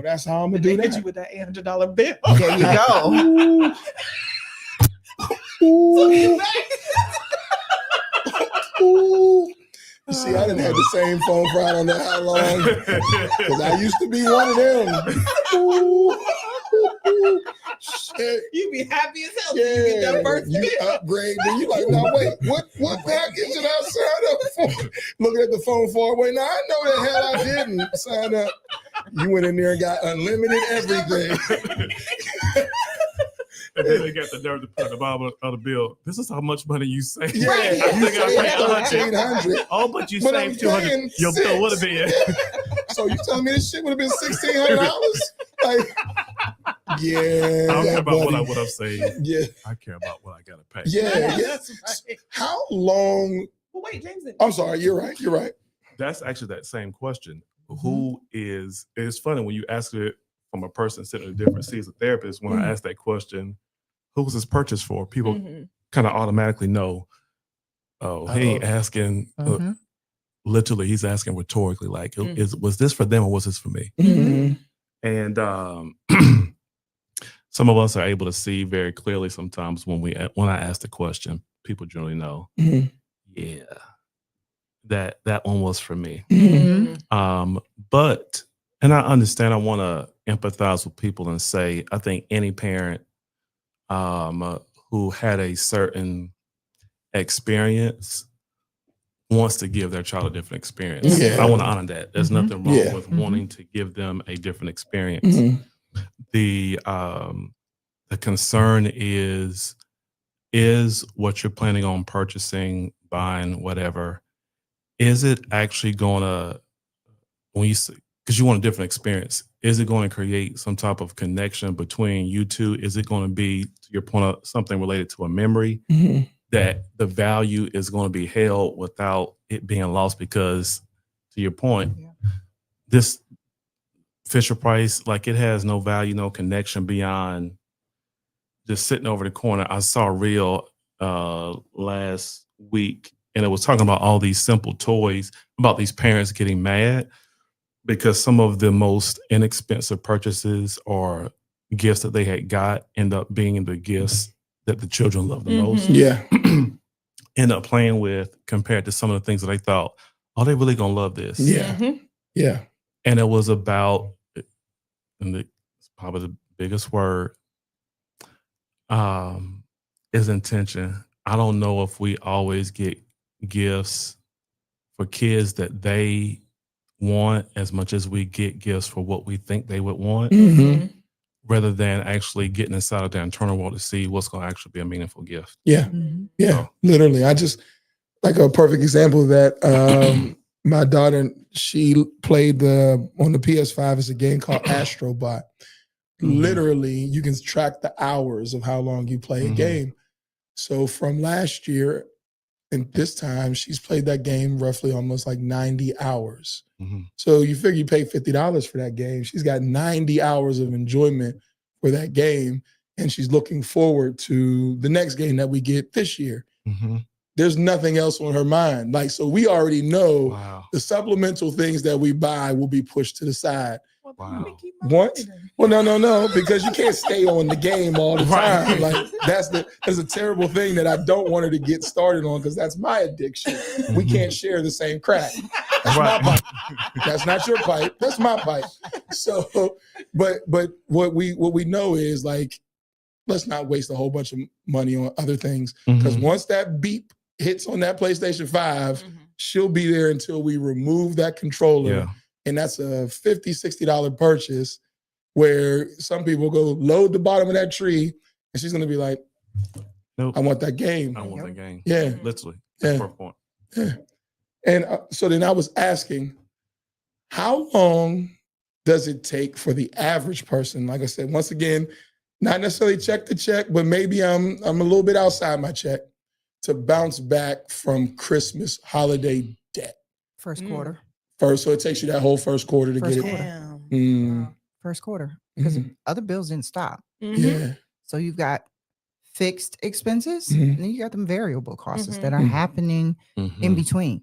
that's how I'm gonna do They hit you that. with that $800 bill. There you go. Ooh, ooh. You see, I didn't have the same phone for I don't know how long because I used to be one of them. Ooh, ooh, shit. You be happy as hell. Yeah. You get Yeah, that first you bill. upgrade. Then you like, no, wait, what package did I sign up for? Looking at the phone far away. Now I know the hell I didn't sign up. You went in there and got unlimited everything. And then they got the nerve to put at the bottom of the bill. This is how much money you saved. Yeah, I you think I paid saved 100. $1,300. Oh, but you But I'm saved 200. paying Your bill would have $6. been. So you telling me this shit would have been $1,600? Like, yeah, I don't care about buddy. what I've saved. Yeah, I care about what I got to pay. yeah. That's right. How long? Well, wait, James. I'm sorry. You're right. You're right. That's actually that same question. who is, it's funny when you ask it from a person sitting in a different seat as a therapist, when I ask that question, who was this purchase for? People kind of automatically know, oh, he ain't asking, literally, he's asking rhetorically, like, was this for them or was this for me? And some of us are able to see very clearly sometimes when I ask the question, people generally know, yeah, that one was for me. But, and I understand, I want to empathize with people and say, I think any parent who had a certain experience wants to give their child a different experience. Yeah. I want to honor that. There's nothing wrong with wanting to give them a different experience. The concern is what you're planning on purchasing, buying, whatever, is it actually going to, when you say, because you want a different experience, is it going to create some type of connection between you two? Is it going to be, to your point, of something related to a memory that the value is going to be held without it being lost? Because to your point, this Fisher-Price, like, it has no value, no connection beyond just sitting over the corner. I saw a reel last week, and it was talking about all these simple toys, about these parents getting mad because some of the most inexpensive purchases or gifts that they had got end up being the gifts that the children love the most. End up playing with compared to some of the things that they thought, are they really gonna love this? And it was about, and it's probably the biggest word, is intention. I don't know if we always get gifts for kids that they want as much as we get gifts for what we think they would want, rather than actually getting inside of their internal world to see what's going to actually be a meaningful gift. Literally. I just, like, a perfect example of that. My daughter, she played on the PS5, it's a game called Astrobot. Literally, you can track the hours of how long you play a game. So from last year and this time, she's played that game roughly almost like 90 hours. So you figure you pay $50 for that game. She's got 90 hours of enjoyment for that game, and she's looking forward to the next game that we get this year. There's nothing else on her mind. Like, so we already know the supplemental things that we buy will be pushed to the side. What? Well, no, because you can't stay on the game all the time. Like, that's a terrible thing that I don't want her to get started on, because that's my addiction. We can't share the same crack. That's my pipe. That's not your pipe. That's my pipe. So, but what we know is, like, let's not waste a whole bunch of money on other things, because once that beep hits on that PlayStation 5, she'll be there until we remove that controller. And that's a $50, $60 purchase, where some people go load the bottom of that tree, and she's going to be like, nope, I want that game. I want that game. Yeah. Literally. Yeah. Perfect point. Yeah. And so then I was asking, how long does it take for the average person? Like I said, once again, not necessarily check to check, but maybe I'm a little bit outside my check, to bounce back from Christmas holiday debt? First quarter. So it takes you that whole first quarter to get it. First quarter, because other bills didn't stop. So you've got fixed expenses, and then you got them variable costs that are happening in between.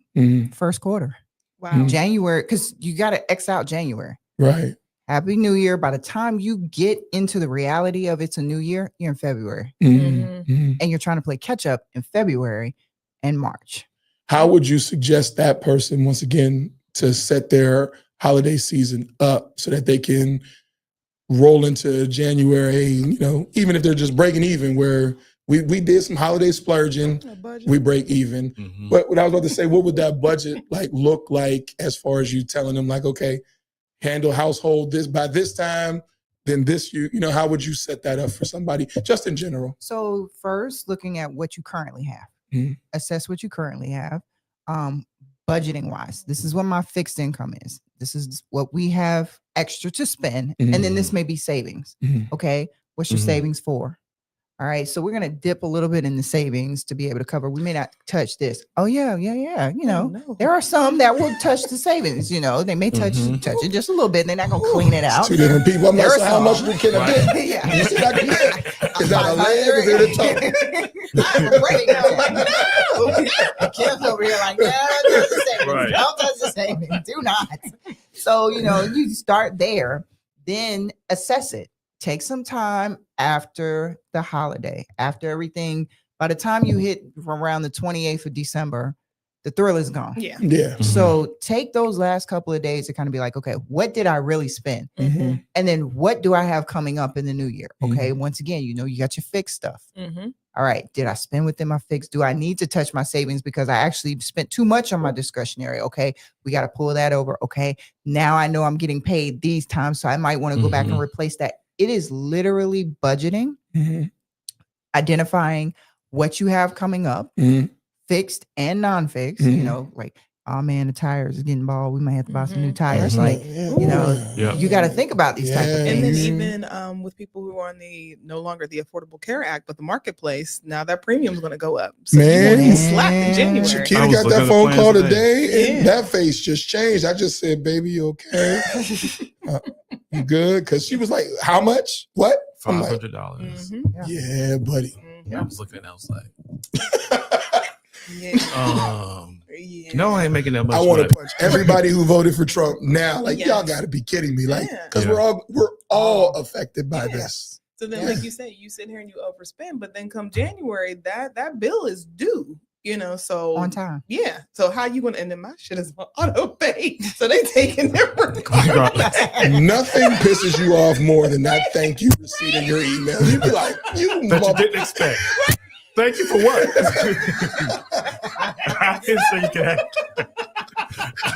First quarter. Wow. January, because you got to X out January. Right. Happy New Year. By the time you get into the reality of it's a new year, you're in February. And you're trying to play catch up in February and March. How would you suggest that person, once again, to set their holiday season up so that they can roll into January, even if they're just breaking even, where we did some holiday splurging, we break even. But what I was about to say, what would that budget look like, as far as you telling them, like, okay, handle household this by this time, then this, how would you set that up for somebody, just in general? So first, looking at what you currently have, assess what you currently have. Budgeting wise, this is what my fixed income is. This is what we have extra to spend. And then this may be savings. Okay. What's your savings for? All right, so we're gonna dip a little bit in the savings to be able to cover. We may not touch this. Oh yeah. You know, no. there are some that will touch the savings. You know, they may touch it just a little bit. They're not gonna clean it out. Two different people. I'm There not are sure how much some. we can Right. dip. Yeah. You see that dip? Is that a leg? Is it a toe? I'm right now, like, no. Kim's over here like, no, don't touch the savings. Right. Don't touch the savings. Do not. So, you know, you start there, then assess it. Take some time after the holiday, after everything. By the time you hit around the 28th of December, the thrill is gone. Yeah. Yeah. So take those last couple of days to kind of be like, okay, what did I really spend? Mhm. And then what do I have coming up in the new year? Mm-hmm. Okay. Once again, you know, you got your fixed stuff. Mm-hmm. All right. Did I spend within my fix? Do I need to touch my savings because I actually spent too much on my discretionary? Okay. We got to pull that over. Okay. Now I know I'm getting paid these times. So I might want to go back and replace that. It is literally budgeting, Mhm. identifying what you have coming up, Mhm. fixed and non-fixed, you know, like, oh man, the tires is getting bald. We might have to buy some new tires. Like, you know, Yeah. you got to think about these type of Yeah. And then things. even with people who are on the no longer the Affordable Care Act, but the marketplace, now that premium is going to go up. So you won't Man. get slapped in January. I Shakira was got looking that at phone the call plans today, and Yeah. that face just changed. I just said, "Baby, you okay? You good?" Because she was like, "How much? What?" I'm like, $500. Mhm. "Yeah, buddy." I was looking at it, I was like, Yeah. Yeah. no, I ain't making that much I want money. to punch everybody who voted for Trump now. Like, Yes. y'all got to be kidding me. Like, Yeah. because Yeah. we're all affected by Yeah. this. So then, Yeah. like you say, you sit here and you overspend, but then come January, that bill is due. You know, so On time. yeah. So how you gonna? And then my shit is on auto pay, so they taking their Regardless. Nothing pisses you off more than that thank you receipt in your email. You be like, "You That you mother." didn't expect. Thank you for what? I didn't say you could have.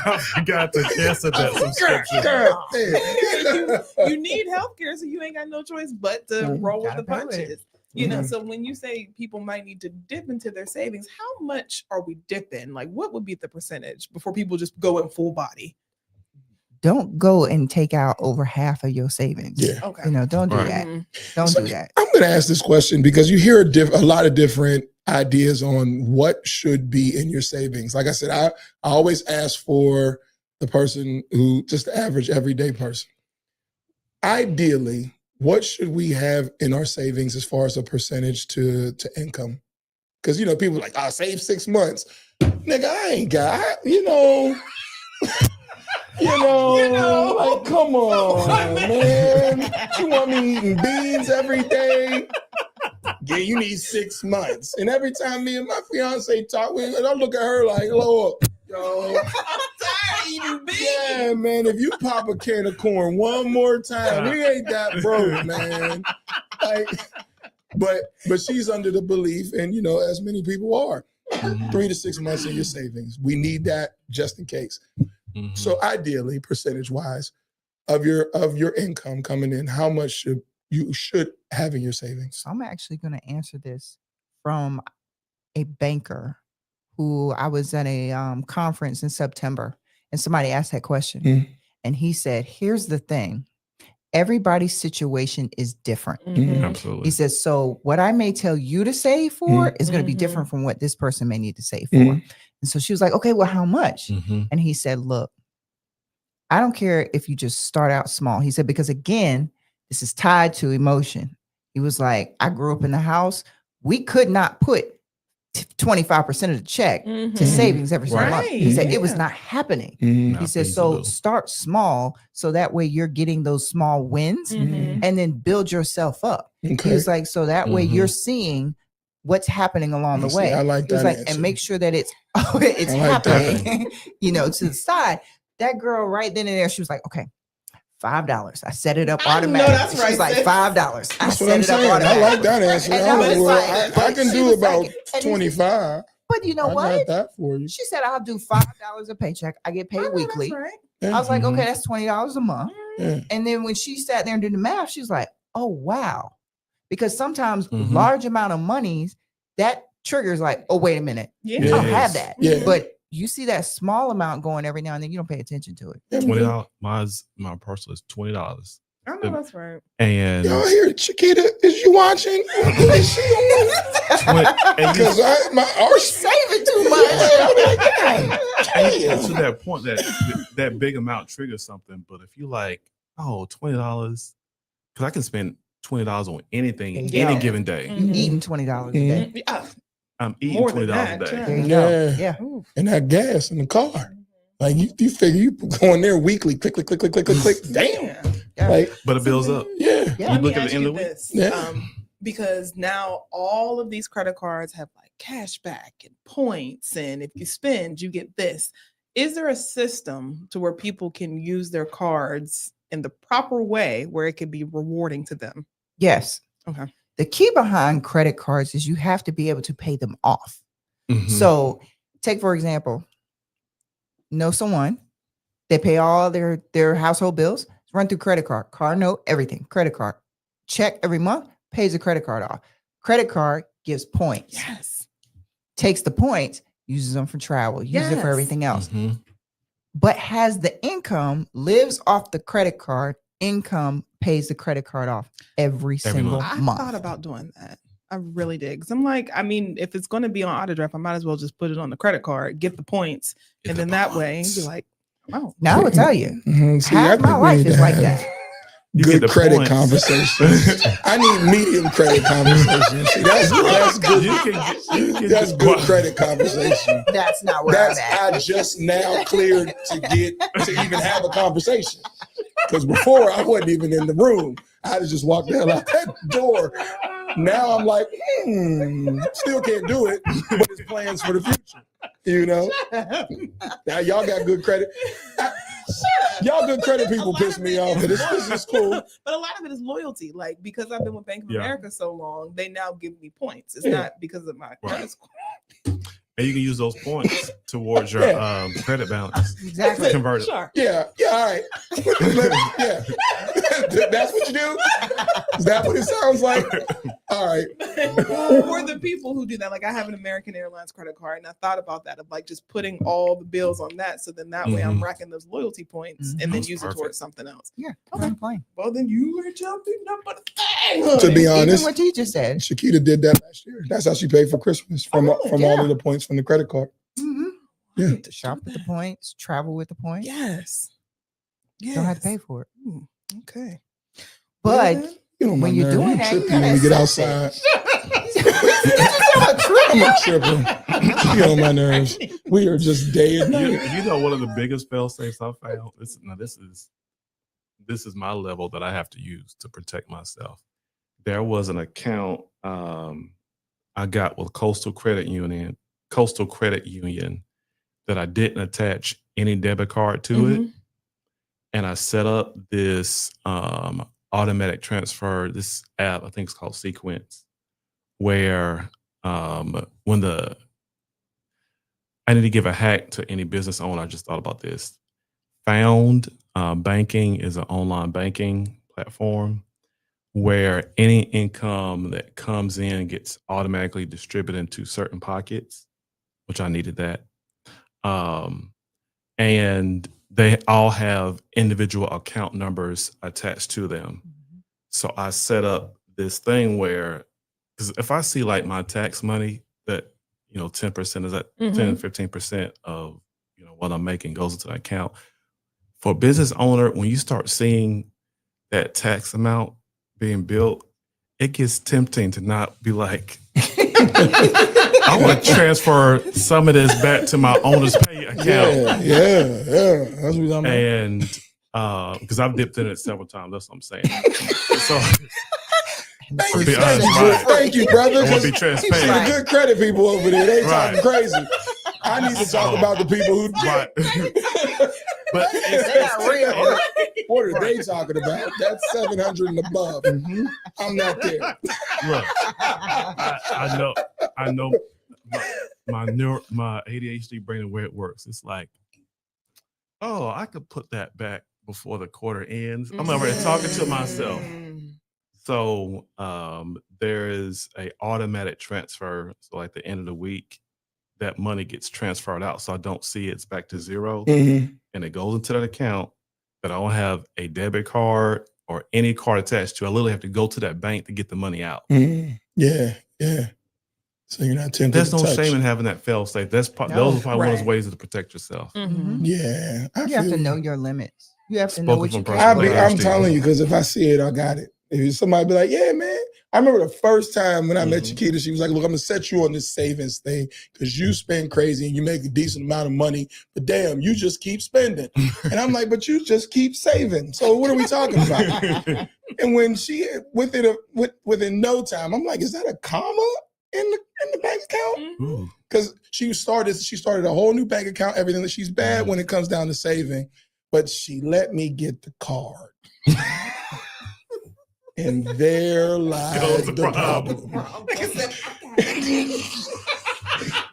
I forgot to cancel that subscription. God damn. You need healthcare, so you ain't got no choice but to roll with Gotta the pay with it. punches. You know, Mhm. so when you say people might need to dip into their savings, how much are we dipping? Like, what would be the percentage before people just go in full body? Don't go and take out over half of your savings. Yeah. Okay. You know, don't do Right. that. Mhm. Don't So do that. I'm going to ask this question because you hear a lot of different ideas on what should be in your savings. Like I said, I always ask for the person who just the average everyday person. Ideally, what should we have in our savings as far as a percentage to income? Because, you know, people are like, I'll save 6 months. Nigga, I ain't got, you know, like, come on, man. You want me eating beans every day? Yeah, you need 6 months. And every time me and my fiance talk, I look at her like, Lord, yo. I'm tired of eating beans. Yeah, man, if you pop a can of corn one more time, we ain't that broke, man. Like, but she's under the belief, and you know, as many people are, 3 to 6 months in your savings. We need that just in case. Mhm. So ideally, percentage-wise, of your income coming in, how much should you have in your savings? So I'm actually going to answer this from a banker who I was at a conference in September, and somebody asked that question. Mhm. And he said, here's the thing. Everybody's situation is different. Mhm. Absolutely. He says, so what I may tell you to save for is going to be Mhm. different from what this person may need to save for. Mhm. And so she was like, okay, well, how much? Mhm. And he said, look, I don't care if you just start out small. He said, because again, this is tied to emotion. He was like, I grew up in the house. We could not put 25% of the check to Mhm. savings every single month. He Right, said it was yeah. not happening. Mhm. He said, feasible. so start small so that way you're getting those small wins Mhm. and then build yourself up. He Okay. was like, so that way Mhm. you're seeing what's happening along the See, way. I like He was that like, answer. and make sure that it's it's I like that. happening, you know, to the side. That girl right then and there, she was like, okay, $5. I set it up I know automatically. that's She right, was like sis. $5. I That's what set I'm it up saying. I automatically. like that answer. And I, I was was like, like, I can she do was about like- and 25. But you know I what? got that for you. She said, I'll do $5 a paycheck. I get I paid know weekly. that's right. Yeah. I was like, Mhm. okay, that's $20 a month. Yeah. And then when she sat there and did the math, she was like, oh, wow. Because sometimes Mhm. large amount of monies, that triggers like, oh, wait a minute. Yeah. I don't Yes. have that. Yeah. But you see that small amount going every now and then, you don't pay attention to it. Yeah, $20. My parcel is $20. I know that's right. And Y'all hear it, Chiquita? Is you watching? Is she on? Because our saving too much. and to that point, that big amount triggers something. But if you like, $20, because I can spend $20 on anything Yeah. any given day. You eating $20 a day. Yeah. I'm eating More than $20 a that, day. yeah. There you Yeah. go. Yeah. Ooh. And that gas in the car. Like you figure you go in there weekly, click, click, click, click, click, click, click. Damn. Yeah. Yeah. Like, But it builds up. yeah. Yeah. You look Let at me the end ask of the you week. this, Yeah. because now all of these credit cards have like cash back and points, and if you spend, you get this. Is there a system to where people can use their cards in the proper way where it can be rewarding to them? Yes. Okay. The key behind credit cards is you have to be able to pay them off. Mhm. So take, for example, know someone, they pay all their household bills, run through credit card, car note, everything, credit card, check every month, pays the credit card off. Credit card gives points, Yes. takes the points, uses them for travel, uses it for Yes. everything else, Mhm. but has the income, lives off the credit card, income pays the credit card off every single I month. thought about doing that. I really did. Because I'm like, I mean, if it's going to be on auto draft, I might as well just put it on the credit card, get the points, Get and the then that way, points. be like, oh, Now I will tell you, Mhm. See, I half my think we life need is to like have that. You get Good the credit points. conversations. I need medium credit conversations. See, that's good. You can That's get- good credit conversation. That's not where That's I'm at. I just now cleared to even have a conversation. Because before I wasn't even in the room. I just walked the hell out that door. Now I'm like, still can't do it, but it's plans for the future. You know? Now y'all got good credit. Y'all good credit people piss me off, but this is cool. But a lot of it is loyalty. Like, because I've been with Bank of Yeah. America so long, they now give me points. It's Yeah. not because of my credit score. And you can use those points towards your credit balance. Exactly. Convert it. Sure. Yeah, all right. Yeah. That's what you do? Is that what it sounds like? All right. For the people who do that, like I have an American Airlines credit card, and I thought about that of like just putting all the bills on that, so then that way I'm Mhm. racking those loyalty points and then That's use perfect. it towards something else. Yeah. Okay. Fine. Well, then you ain't jumping up but a thing. To honey. be Even honest, what you just said. Shakita did that last year. That's how she paid for Christmas from Oh, all yeah. of the points from the credit card. Mhm. Yeah. To shop with the points, travel with the points. Yes. Yes. Don't have to pay for it. Okay. But You know, when you're doing you that, you tripping when gotta we get assess outside. I'm a tripper. You get on my nerves. We are just dead. You know, one of the biggest fail safes I found. This is my level that I have to use to protect myself. There was an account I got with Coastal Credit Union that I didn't attach any debit card to it, and I set up this automatic transfer. This app, I think it's called Sequence, where when I need to give a hack to any business owner. I just thought about this. Found Banking is an online banking platform where any income that comes in gets automatically distributed into certain pockets, which I needed that. And they all have individual account numbers attached to them. So I set up this thing where, because if I see like my tax money that, 10% is at 10, 15% of, what I'm making goes into the account. For a business owner, when you start seeing that tax amount being built, it gets tempting to not be like, I want to transfer some of this back to my owner's pay account. Yeah. That's what I'm And because I've dipped in it several times, that's what I'm saying. So Thank be you, honest, thank you, right. thank you, brother. I want to 'cause be The transparent. good credit people over there, they talking Right. crazy. I need to talk So- about the people who. But, but They're not real. What are they talking about? That's 700 and above. I'm not there. look, I know my ADHD brain and where it works. It's like, oh, I could put that back before the quarter ends. I'm already talking to myself. So there is a automatic transfer. So like the end of the week, that money gets transferred out. So I don't see it's back to zero. Mhm. And it goes into that account that I don't have a debit card or any card attached to, I literally have to go to that bank to get the money out. Yeah. So you're not tempted There's to no touch. shame in having that fail safe. Those are probably one of those ways to protect yourself. Yeah. You have to know your limits. You have to know Spoken what you from can. personal afford. I'm telling you, because if I see it, I got it. If somebody be like, yeah, man. I remember the first time when I met Chiquita, she was like, look, I'm going to set you on this savings thing because you spend crazy and you make a decent amount of money, but damn, you just keep spending. And I'm like, but you just keep saving. So what are we talking about? And when she, within no time, I'm like, is that a comma in the bank account? Because she started a whole new bank account, everything that she's bad when it comes down to saving, but she let me get the card. And there lies the problem.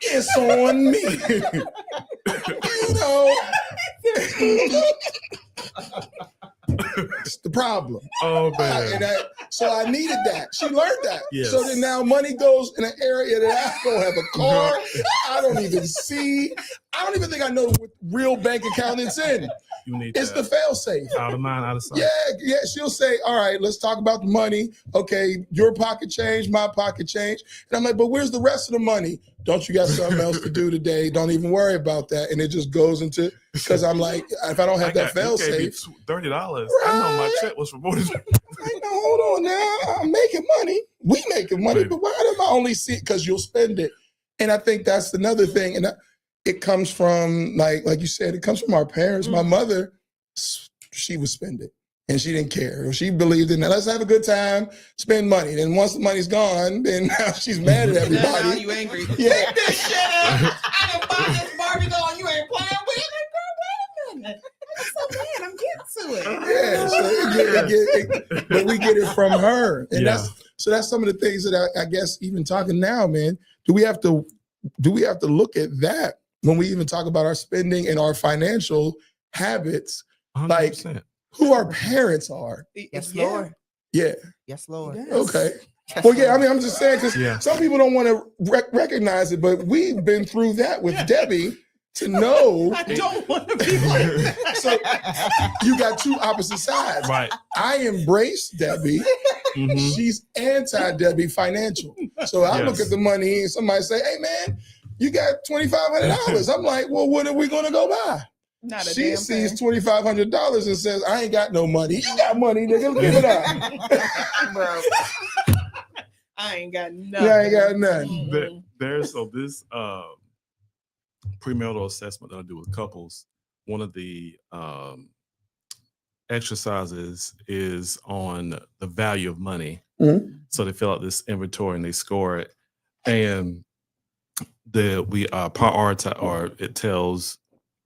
It's on me. You know. It's the problem. Oh, man. So I needed that. She learned that. Yes. So then now money goes in an area that I don't have a card. I don't even see. I don't even think I know what real bank account it's in. It's the fail safe. Out of mind, out of sight. Yeah. She'll say, all right, let's talk about the money. Okay, your pocket change, my pocket change. And I'm like, but where's the rest of the money? Don't you got something else to do today? Don't even worry about that. And it just goes into, because I'm like, if I don't have that fail safe. $30. Right. I know my check was reported. Like, no, hold on now. I'm making money. We making money, but why do I only see it? Because you'll spend it. And I think that's another thing. And it comes from, like you said, it comes from our parents. My mother, she would spend it. And she didn't care. She believed in that. Let's have a good time, spend money. Then once the money's gone, then now she's mad at everybody. Now you angry. Yeah. Pick this shit up. I done bought this Barbie doll. You ain't playing with it. Girl, wait a minute. I'm so mad. I'm getting to it. Yeah. But we get it from her. And that's some of the things that I guess even talking now, man, do we have to look at that when we even talk about our spending and our financial habits? 100%. Like who our parents are. Yes, Lord. Yeah. Yes, Lord. Yes. Okay. Yes, Well, yeah, Lord. I mean, I'm just saying, because some people don't want to recognize it, but we've been through that with Debbie to know. I don't want to be like that. So you got two opposite sides. Right. I embrace Debbie. She's anti-Debbie financial. So I look at the money and somebody say, hey, man, you got $2,500. I'm like, well, what are we going to go buy? Not a She damn sees thing. $2,500 and says, I ain't got no money. You got money, nigga. Give it up. Bro. I ain't got nothing. Yeah, I ain't got nothing. There's this premarital assessment that I do with couples. One of the exercises is on the value of money. So they fill out this inventory and they score it. And we prioritize, or it tells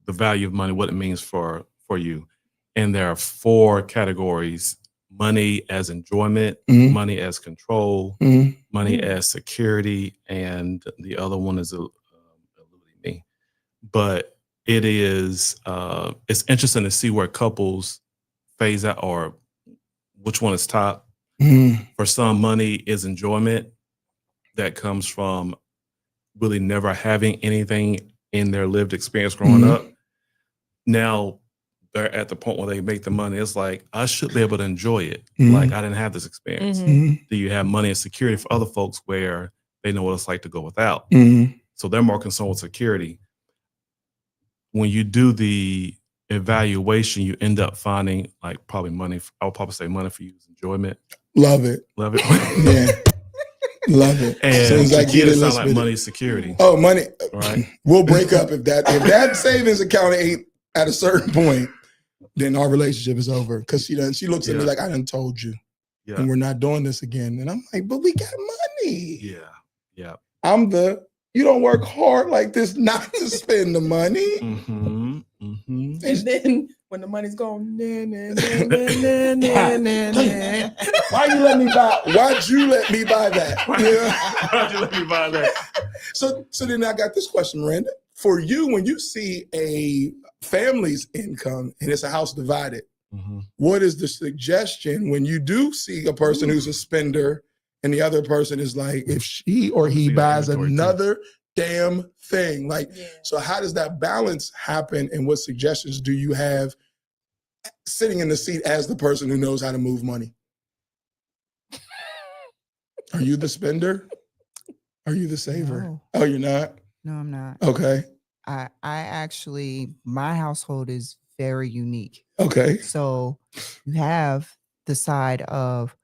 the value of money, what it means for you. And there are 4 categories: money as enjoyment, money as control, money as security, and the other one is eluding me. But it is it's interesting to see where couples phase out, or which one is top. For some, money is enjoyment that comes from really never having anything in their lived experience growing up. Now they're at the point where they make the money. It's like, I should be able to enjoy it. Like, I didn't have this experience. Do you have money and security for other folks where they know what it's like to go without? So they're more concerned with security. When you do the evaluation, you end up finding like probably money. I would probably say money for you is enjoyment. Love it. Love it. Yeah. Love it. And Sounds like security let's sound like spend it. money is security. Oh, money. Right. We'll break up if that savings account ain't at a certain point, then our relationship is over. Because she looks at me like, I done told you. Yeah. And we're not doing this again. And I'm like, but we got money. Yeah. Yeah. You don't work hard like this not to spend the money. And then when the money's gone, nah, nah, nah, nah, nah, nah, nah. Why'd you let me buy that? Yeah. Why'd you let me buy that? So then I got this question, Miranda. For you, when you see a family's income and it's a house divided, what is the suggestion when you do see a person who's a spender and the other person is like, if she or he buys another damn thing, like, so how does that balance happen, and what suggestions do you have sitting in the seat as the person who knows how to move money? Are you the spender? Are you the saver? No. Oh, you're not? No, I'm not. Okay. I actually, my household is very unique. Okay. So you have the side of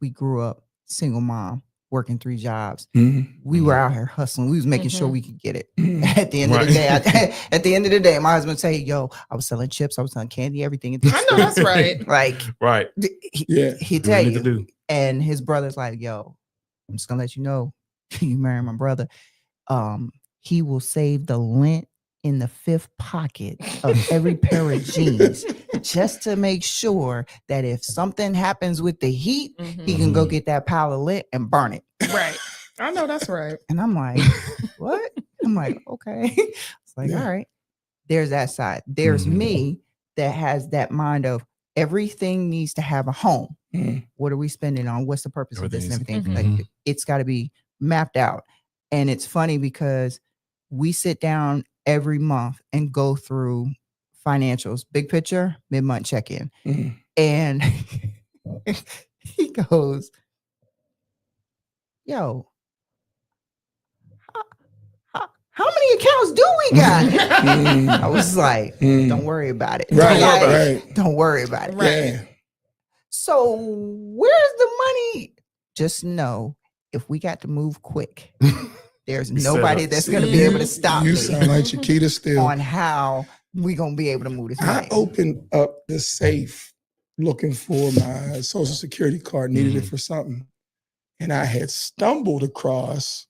we grew up single mom, working 3 jobs. Mhm. We were out here hustling. We was making sure Mhm. we could get it. Mhm. At the end of the day, at the end of the day, my husband would say, "Yo, I was selling chips, I was selling candy, everything." At the I know that's right. Like Right. Yeah. he Do what tell you need to you, do. and his brother's like, "Yo, I'm just gonna let you know, you marry my brother. He will save the lint in the 5th pocket of every pair of jeans just to make sure that if something happens with the heat, he can go get that pile of lint and burn it." Right. I know that's right. And I'm like, "What?" I'm like, "Okay." It's like, Yeah. all right. There's that side. There's Mhm. me that has that mind of everything needs to have a home. Mhm. What are we spending on? What's the purpose of this and Everything's- everything? Mhm. Like, it's got to be mapped out. And it's funny because we sit down every month and go through financials, big picture, mid-month check-in. Mhm. And he goes, "Yo, how many accounts do we got?" Mhm. I was like, Mhm. "Don't worry about it. Right. Like, Right. Don't worry about it." Right. Yeah. So where's the money? Just know if we got to move quick, there's We set nobody up. that's going to be able to stop You me sound like Chiquita still. on how we going to be able to move this I money. opened up the safe looking for my social security card, needed it for something. And I had stumbled across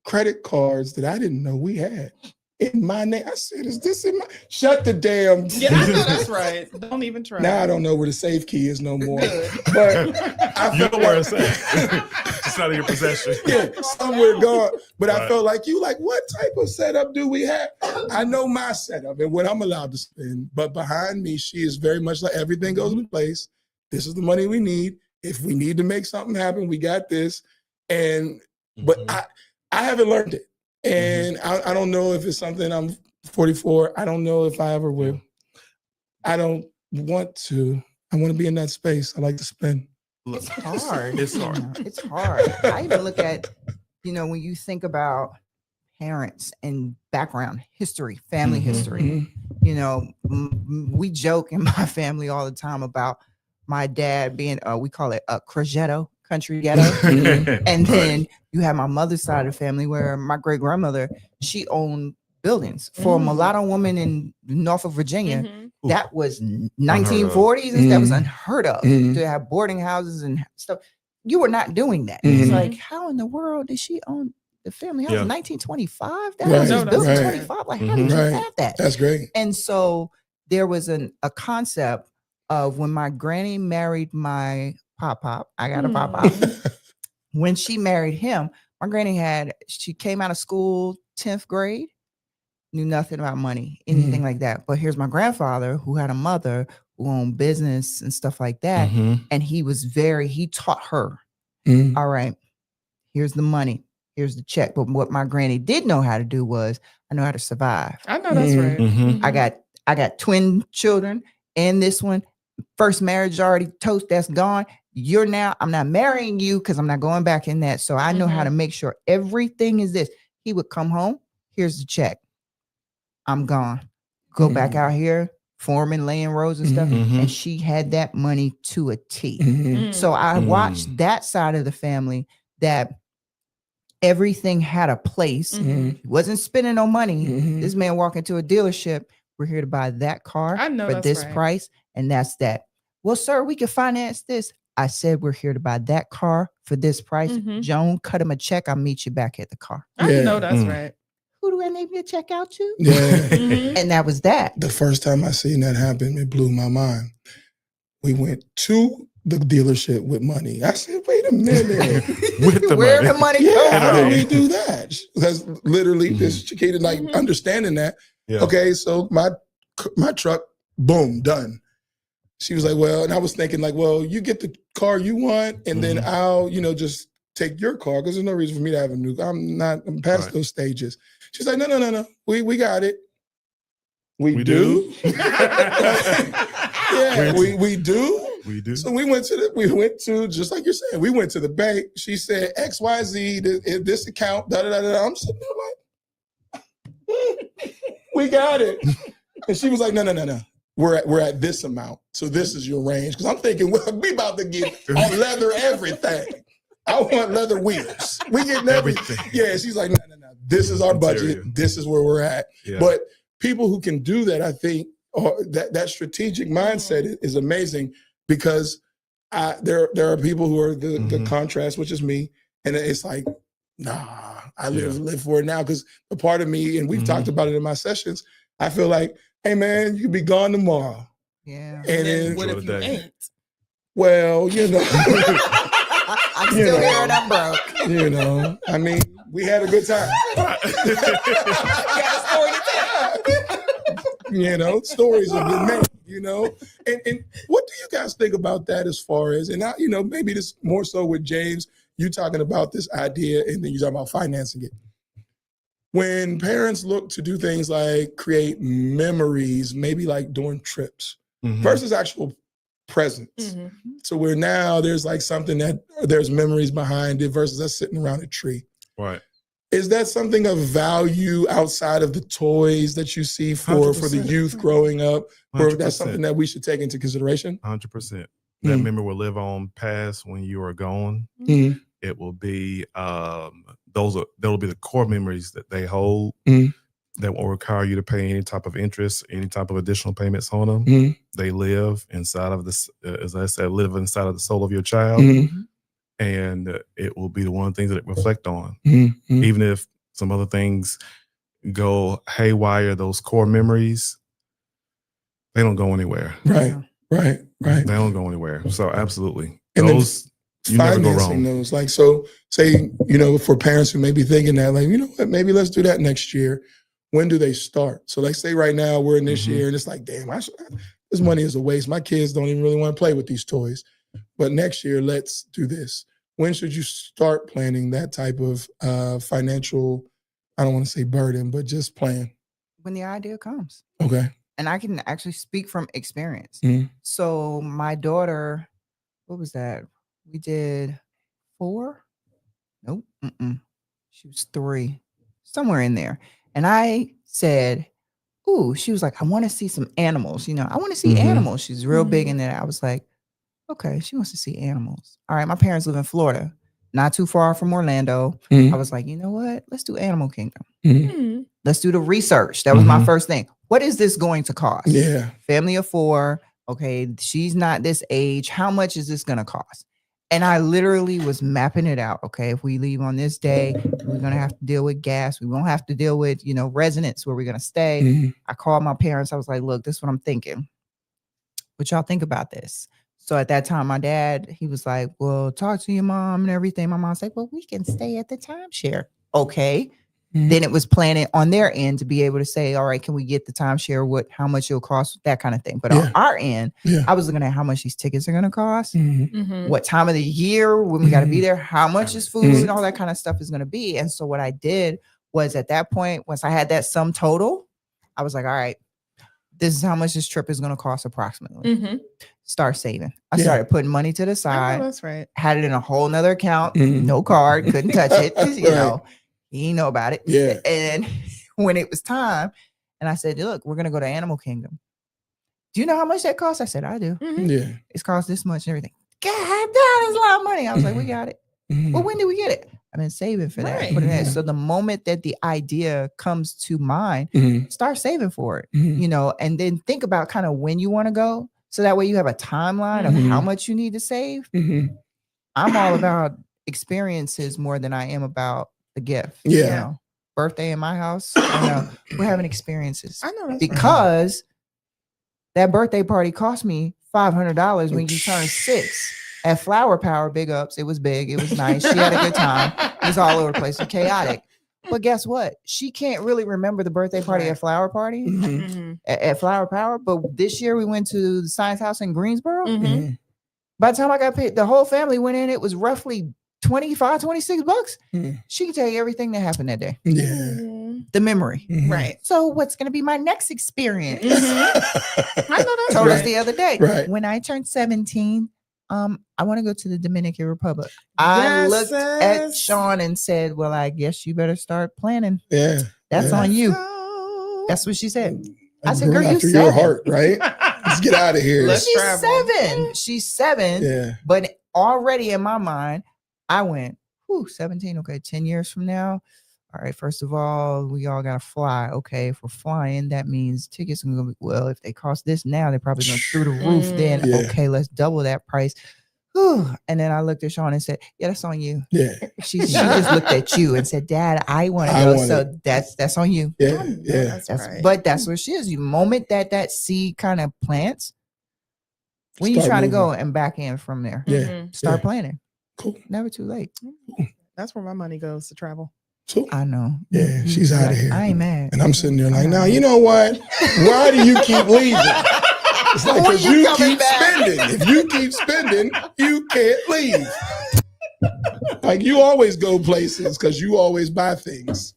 credit cards that I didn't know we had in my name. I said, "Is this in my?" Shut the damn. Yeah, I know that's right. Don't even try. Now I don't know where the safe key is no more. Good. But I You felt know where like- it's at. It's not in your possession. Yeah, somewhere gone. But I Right. felt like you, like, what type of setup do we have? I know my setup and what I'm allowed to spend. But behind me, she is very much like everything goes into place. This is the money we need. If we need to make something happen, we got this. And but Mhm. I haven't learned it. And I don't know if it's something I'm 44. I don't know if I ever will. I don't want to. I want to be in that space. I like to spend. Look, It's hard. It's hard. You know, it's hard. I even look at, when you think about parents and background history, family Mhm. history, we joke in my family all the time about my dad being, we call it a Crogetto, country ghetto. And then you have my mother's side of the family where my great grandmother, she owned buildings for a mulatto woman in Norfolk, Virginia. Mhm. That was 1940s. And that was unheard of Mhm. to have boarding houses and stuff. You were not doing that. Mhm. It's like, how in the world did she own the family house Yeah. in 1925? That Right, house was built in right. 25. Like, how did you Right. have that? That's great. And so there was a concept of when my granny married my pop. I got a pop. When she married him, my granny she came out of school 10th grade, knew nothing about money, anything like that. But here's my grandfather who had a mother who owned business and stuff like that. Mhm. And he taught her, Mhm. all right, here's the money, here's the check. But what my granny did know how to do was, I know how to survive. I know that's right. Mhm. I got twin children and this one. First marriage already toast, that's gone. I'm not marrying you because I'm not going back in that. So I know how to make sure everything is this. He would come home, here's the check. I'm gone. Go back out here, forming, laying rows and stuff. Mhm. And she had that money to a T. Mhm. So I watched that side of the family that everything had a place. Mhm. He wasn't spending no money. Mhm. This man walked into a dealership. We're here to buy that car I know for that's this right. price, and that's that. Well, sir, we can finance this. I said we're here to buy that car for this price. Mhm. Joan, cut him a check. I'll meet you back at the car. I Yeah. know that's Mm. right. Who do I need me to check out to? Yeah. Mhm. And that was that. The first time I seen that happen, it blew my mind. We went to the dealership with money. I said, wait a minute. With the Where money. the money Yeah, come how do from? we do that? That's literally this Chiquita, like Mhm. understanding that. Yeah. Okay, so my truck, boom, done. She was like, well, and I was thinking like, well, you get the car you want, and then I'll, just take your car because there's no reason for me to have a new. I'm past Right. those stages. She's like, no. We got it. We We do. do? Yeah, we do. We do. So we went to just like you're saying, we went to the bank. She said XYZ, this account, da da da da. I'm sitting there like, we got it. And she was like, no. We're at this amount. So this is your range. Because I'm thinking, well, we about to get on leather everything. I want leather wheels. We getting everything. Yeah, she's like, no. This is our budget. This is where we're at. Yeah. But people who can do that, I think, that strategic mindset is amazing, because there are people who are the contrast, which is me, and it's like, nah, I live for it now, because the part of me, and we've talked about it in my sessions, I feel like, hey man, you could be gone tomorrow. Yeah. And then what if you ain't? Well, you know. I'm still here and I'm broke. You know, I mean, we had a good time. You got a story to tell. You know, stories have been made, you know. And what do you guys think about that as far as, and I, you know, maybe this more so with James, you talking about this idea and then you talking about financing it. When parents look to do things like create memories, maybe like during trips versus actual presents. So where now there's like something that there's memories behind it versus us sitting around a tree. Right. Is that something of value outside of the toys that you see for the youth growing up? Or 100%. That's something that we should take into consideration? 100%. That memory will live on past when you are gone. It will be that'll be the core memories that they hold that won't require you to pay any type of interest, any type of additional payments on them. They live inside of this, as I said, live inside of the soul of your child. And it will be the one thing that it reflect on. Even if some other things go haywire, those core memories, they don't go anywhere. Right. They don't go anywhere. So absolutely. And those, you never go financing wrong. those, like, so say, you know, for parents who may be thinking that, like, you know what, maybe let's do that next year. When do they start? So like, say right now we're in this year and it's like, damn, this money is a waste. My kids don't even really want to play with these toys. But next year, let's do this. When should you start planning that type of financial, I don't want to say burden, but just plan? When the idea comes. Okay. And I can actually speak from experience. So my daughter, what was that? We did 4? Nope. She was 3, somewhere in there. And I said, ooh, she was like, I want to see some animals. You know, I want to see animals. She's real big in that. I was like, okay, she wants to see animals. All right, my parents live in Florida, not too far from Orlando. I was like, you know what? Let's do Animal Kingdom. Let's do the research. That was my first thing. What is this going to cost? Yeah. Family of 4. Okay, she's not this age. How much is this going to cost? And I literally was mapping it out. Okay, if we leave on this day, we're going to have to deal with gas. We won't have to deal with, you know, residence where we're going to stay. I called my parents. I was like, look, this is what I'm thinking. What y'all think about this? So at that time, my dad, he was like, well, talk to your mom and everything. My mom said, well, we can stay at the timeshare. Okay. Then it was planning on their end to be able to say, all right, can we get the timeshare? How much it'll cost, that kind of thing. But on our end, I was looking at how much these tickets are going to cost, what time of the year when we got to be there, how much is food and all that kind of stuff is going to be. And so what I did was at that point, once I had that sum total, I was like, all right, this is how much this trip is going to cost approximately. Start saving. I started putting money to the side. Oh, that's right. Had it in a whole nother account. No card. Couldn't touch it. You know, he didn't know about it. Yeah. And when it was time, and I said, look, we're going to go to Animal Kingdom. Do you know how much that costs? I said, I do. Yeah. It's cost this much and everything. God, that is a lot of money. I was like, we got it. Well, when did we get it? I've been saving for that. Put it in. So the moment that the idea comes to mind, start saving for it, you know, and then think about kind of when you want to go. So that way you have a timeline of how much you need to save. I'm all about experiences more than I am about the gift. Yeah. You know? Birthday in my house, you know, we're having experiences. I know that's because that birthday party cost me $500 when you turn 6. At Flower Power, big ups. It was big. It was nice. She had a good time. It was all over the place and chaotic. But guess what? She can't really remember the birthday party at Flower Party at Flower Power. But this year we went to the Science House in Greensboro. By the time I got paid, the whole family went in. It was roughly $25, $26. She can tell you everything that happened that day. Yeah. the memory. Mhm. Right. So what's going to be my next experience? I know that's Told us right. the other day. Right. When I turned 17, I want to go to the Dominican Republic. I Yes, looked at sis. Sean and said, well, I guess you better start planning. Yeah. That's Yeah. on you. So- That's what she said. I said, girl, you after your 7. heart, right? Let's get out of here. Let's She's travel. 7. She's 7. Yeah. But already in my mind, I went, 17. Okay, 10 years from now. All right, first of all, we all gotta fly. Okay, if we're flying, that means tickets are gonna be, well, if they cost this now, they're probably going through the roof. Then Yeah. okay, let's double that price. Whew. And then I looked at Sean and said, yeah, that's on you. Yeah. She just looked at you and said, Dad, I want to I go. want So it. that's on you. Yeah. I know Yeah. That's That's right. but that's what she is. You moment that seed kind of plants, when you're Start trying to go moving. and back in from there. Yeah. Mhm. Start Yeah. planning. Cool. Never too late. That's where my money goes to travel. So, I know. Yeah, she's Like, outta here. I ain't mad. and I'm sitting there like, I now, know. you know what? Why do you keep leaving? It's like, When because you you coming keep back? spending. If you keep spending, you can't leave. Like, you always go places because you always buy things.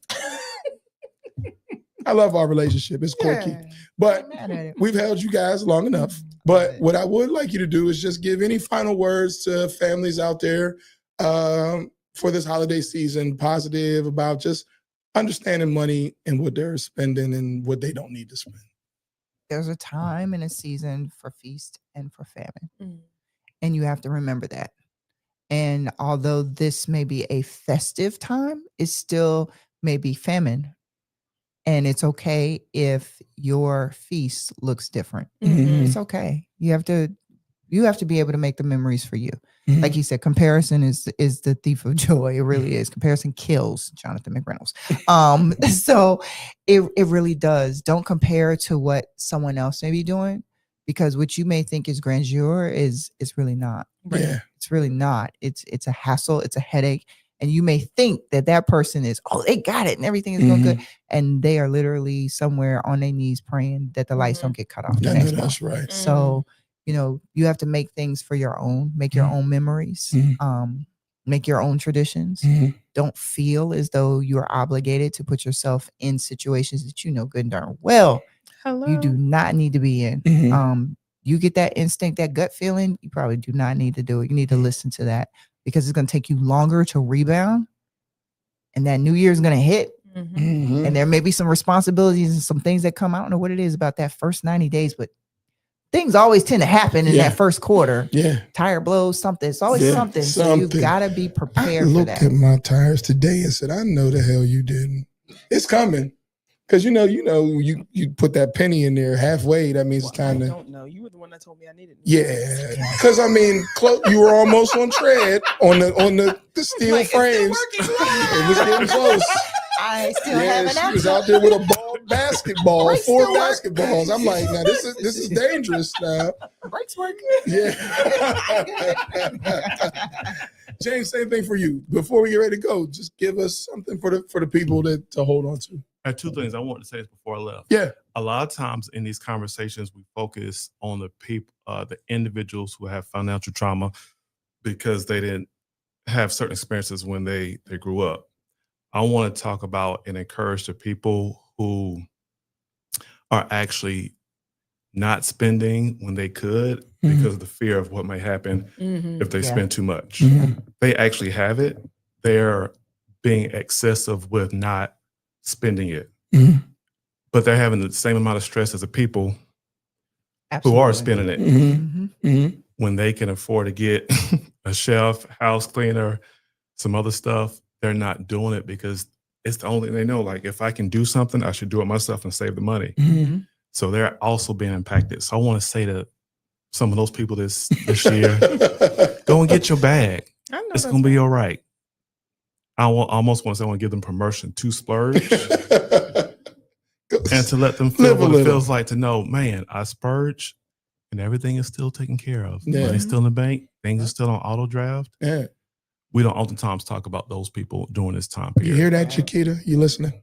I love our relationship. It's quirky. Yeah. But I'm mad at it. we've held you guys long enough. But what I would like you to do is just give any final words to families out there for this holiday season, positive about just understanding money and what they're spending and what they don't need to spend. There's a time and a season for feast and for famine. Mm. And you have to remember that. And although this may be a festive time, it's still maybe famine. And it's okay if your feast looks different. Mhm. It's okay. You have to be able to make the memories for you. Mhm. Like you said, comparison is the thief of joy. It really is. Comparison kills, Jonathan McReynolds. So it really does. Don't compare to what someone else may be doing, because what you may think is grandeur is really not. Yeah. It's really not. It's a hassle. It's a headache. And you may think that person is, oh, they got it and everything is going good. And they are literally somewhere on their knees praying that the lights Mhm. don't get cut off. the I next know month. that's right. So, you have to make things for your own, make your own memories, make your own traditions. Mhm. Don't feel as though you are obligated to put yourself in situations that you know good and darn well Hello. you do not need to be in. Mhm. You get that instinct, that gut feeling, you probably do not need to do it. You need to listen to that, because it's going to take you longer to rebound. And that new year is going to hit. Mhm. Mhm. And there may be some responsibilities and some things that come out. I don't know what it is about that first 90 days, but things always tend to happen in Yeah. that first quarter. Yeah. Tire blows, something. It's always Yeah, something. So you something. got to be I prepared for looked that. at my tires today and said, I know the hell you didn't. It's coming. Because you put that penny in there halfway. That means it's Well, I time to. don't know. You were the one that told me I needed. Yeah, because I mean, you were almost on tread on the steel Like, it's frames. still working. It was getting close. I still Yeah, have an she was answer. out there with a ball basketball, Brakes 4 still work. basketballs. I'm like, now this is dangerous now. Brakes work. Yeah. James, same thing for you. Before we get ready to go, just give us something for the people to hold on to. I had two things I wanted to say before I left. Yeah. A lot of times in these conversations, we focus on the people, the individuals who have financial trauma because they didn't have certain experiences when they grew up. I want to talk about and encourage the people who are actually not spending when they could Mhm. because of the fear of what might happen Mhm. if they Yeah. spend too much. Mhm. They actually have it. They're being excessive with not spending it, Mhm. but they're having the same amount of stress as the people who are spending it Mhm. Mhm. Mhm. when they can afford to get a chef, house cleaner, some other stuff. They're not doing it because it's the only thing they know. Like, if I can do something, I should do it myself and save the money. Mhm. So they're also being impacted. So I want to say to some of those people this year, go and get your bag. I know It's that's gonna be all right. I almost want to say I want to give them permission to splurge and to let them feel Live a what it little. feels like to know, man, I splurge and everything is still taken care of. Yeah. Money's still in the bank. Things are still on auto draft. Yeah. We don't oftentimes talk about those people during this time You period. hear that, Chiquita? You listening?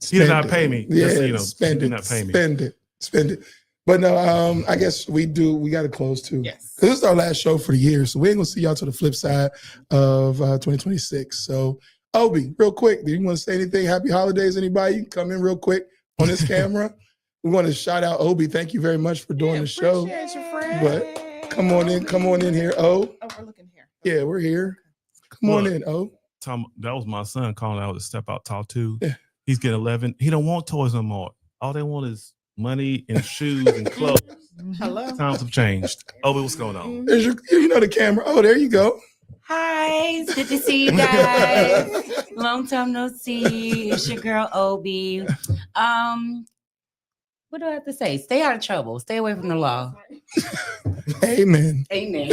He did not Spend pay it. me. Yeah, Just so you know, spend he it. did not pay me. Spend it. But no, I guess we got to close too. Yes. Because this is our last show for the year. So we ain't going to see y'all to the flip side of 2026. So Obi, real quick, do you want to say anything? Happy holidays, anybody? You can come in real quick on this camera. We want to shout out Obi. Thank you very much for doing the show. Appreciate you, friend. But come on in here, O. Oh, we're looking here. Yeah, we're here. Come on Look. in, O. Tom, that was my son calling out to step out talk to. Yeah. He's getting 11. He don't want toys no more. All they want is money and shoes and clothes. Hello. Times have changed. Oh, what's going on? There's your, you know the camera. Oh, there you go. Hi, it's good to see you guys. Long time no see. It's your girl Obi. What do I have to say? Stay out of trouble. Stay away from the law. Amen. Amen.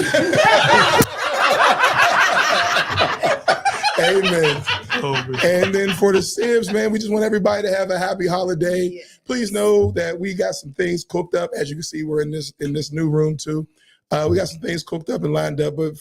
Amen. Obi. And then for the Sibs, man, we just want everybody to have a happy holiday. Yeah. Please know that we got some things cooked up. As you can see, we're in this new room too. We got some things cooked up and lined up. But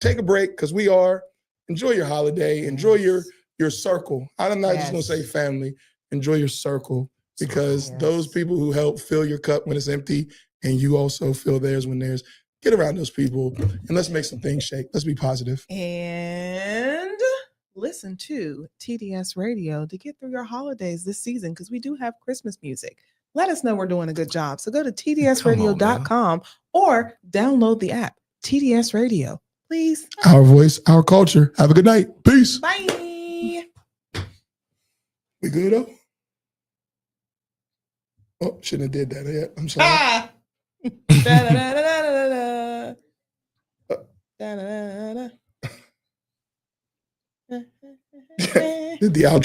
take a break because we are. Enjoy your holiday. Enjoy your circle. I'm not just gonna say family. Enjoy your circle because those people who help fill your cup when it's empty, and you also fill theirs when theirs. Get around those people and let's make some things shake. Let's be positive. And listen to TDS Radio to get through your holidays this season because we do have Christmas music. Let us know we're doing a good job. So go to tdsradio.com or download the app, TDS Radio. Please. Our voice, our culture. Have a good night. Peace. Bye. We good though? Oh, shouldn't have did that yet. I'm sorry. Ah. Da-da-da-da-da-da-da. Da-da-da-da-da. Did the outro.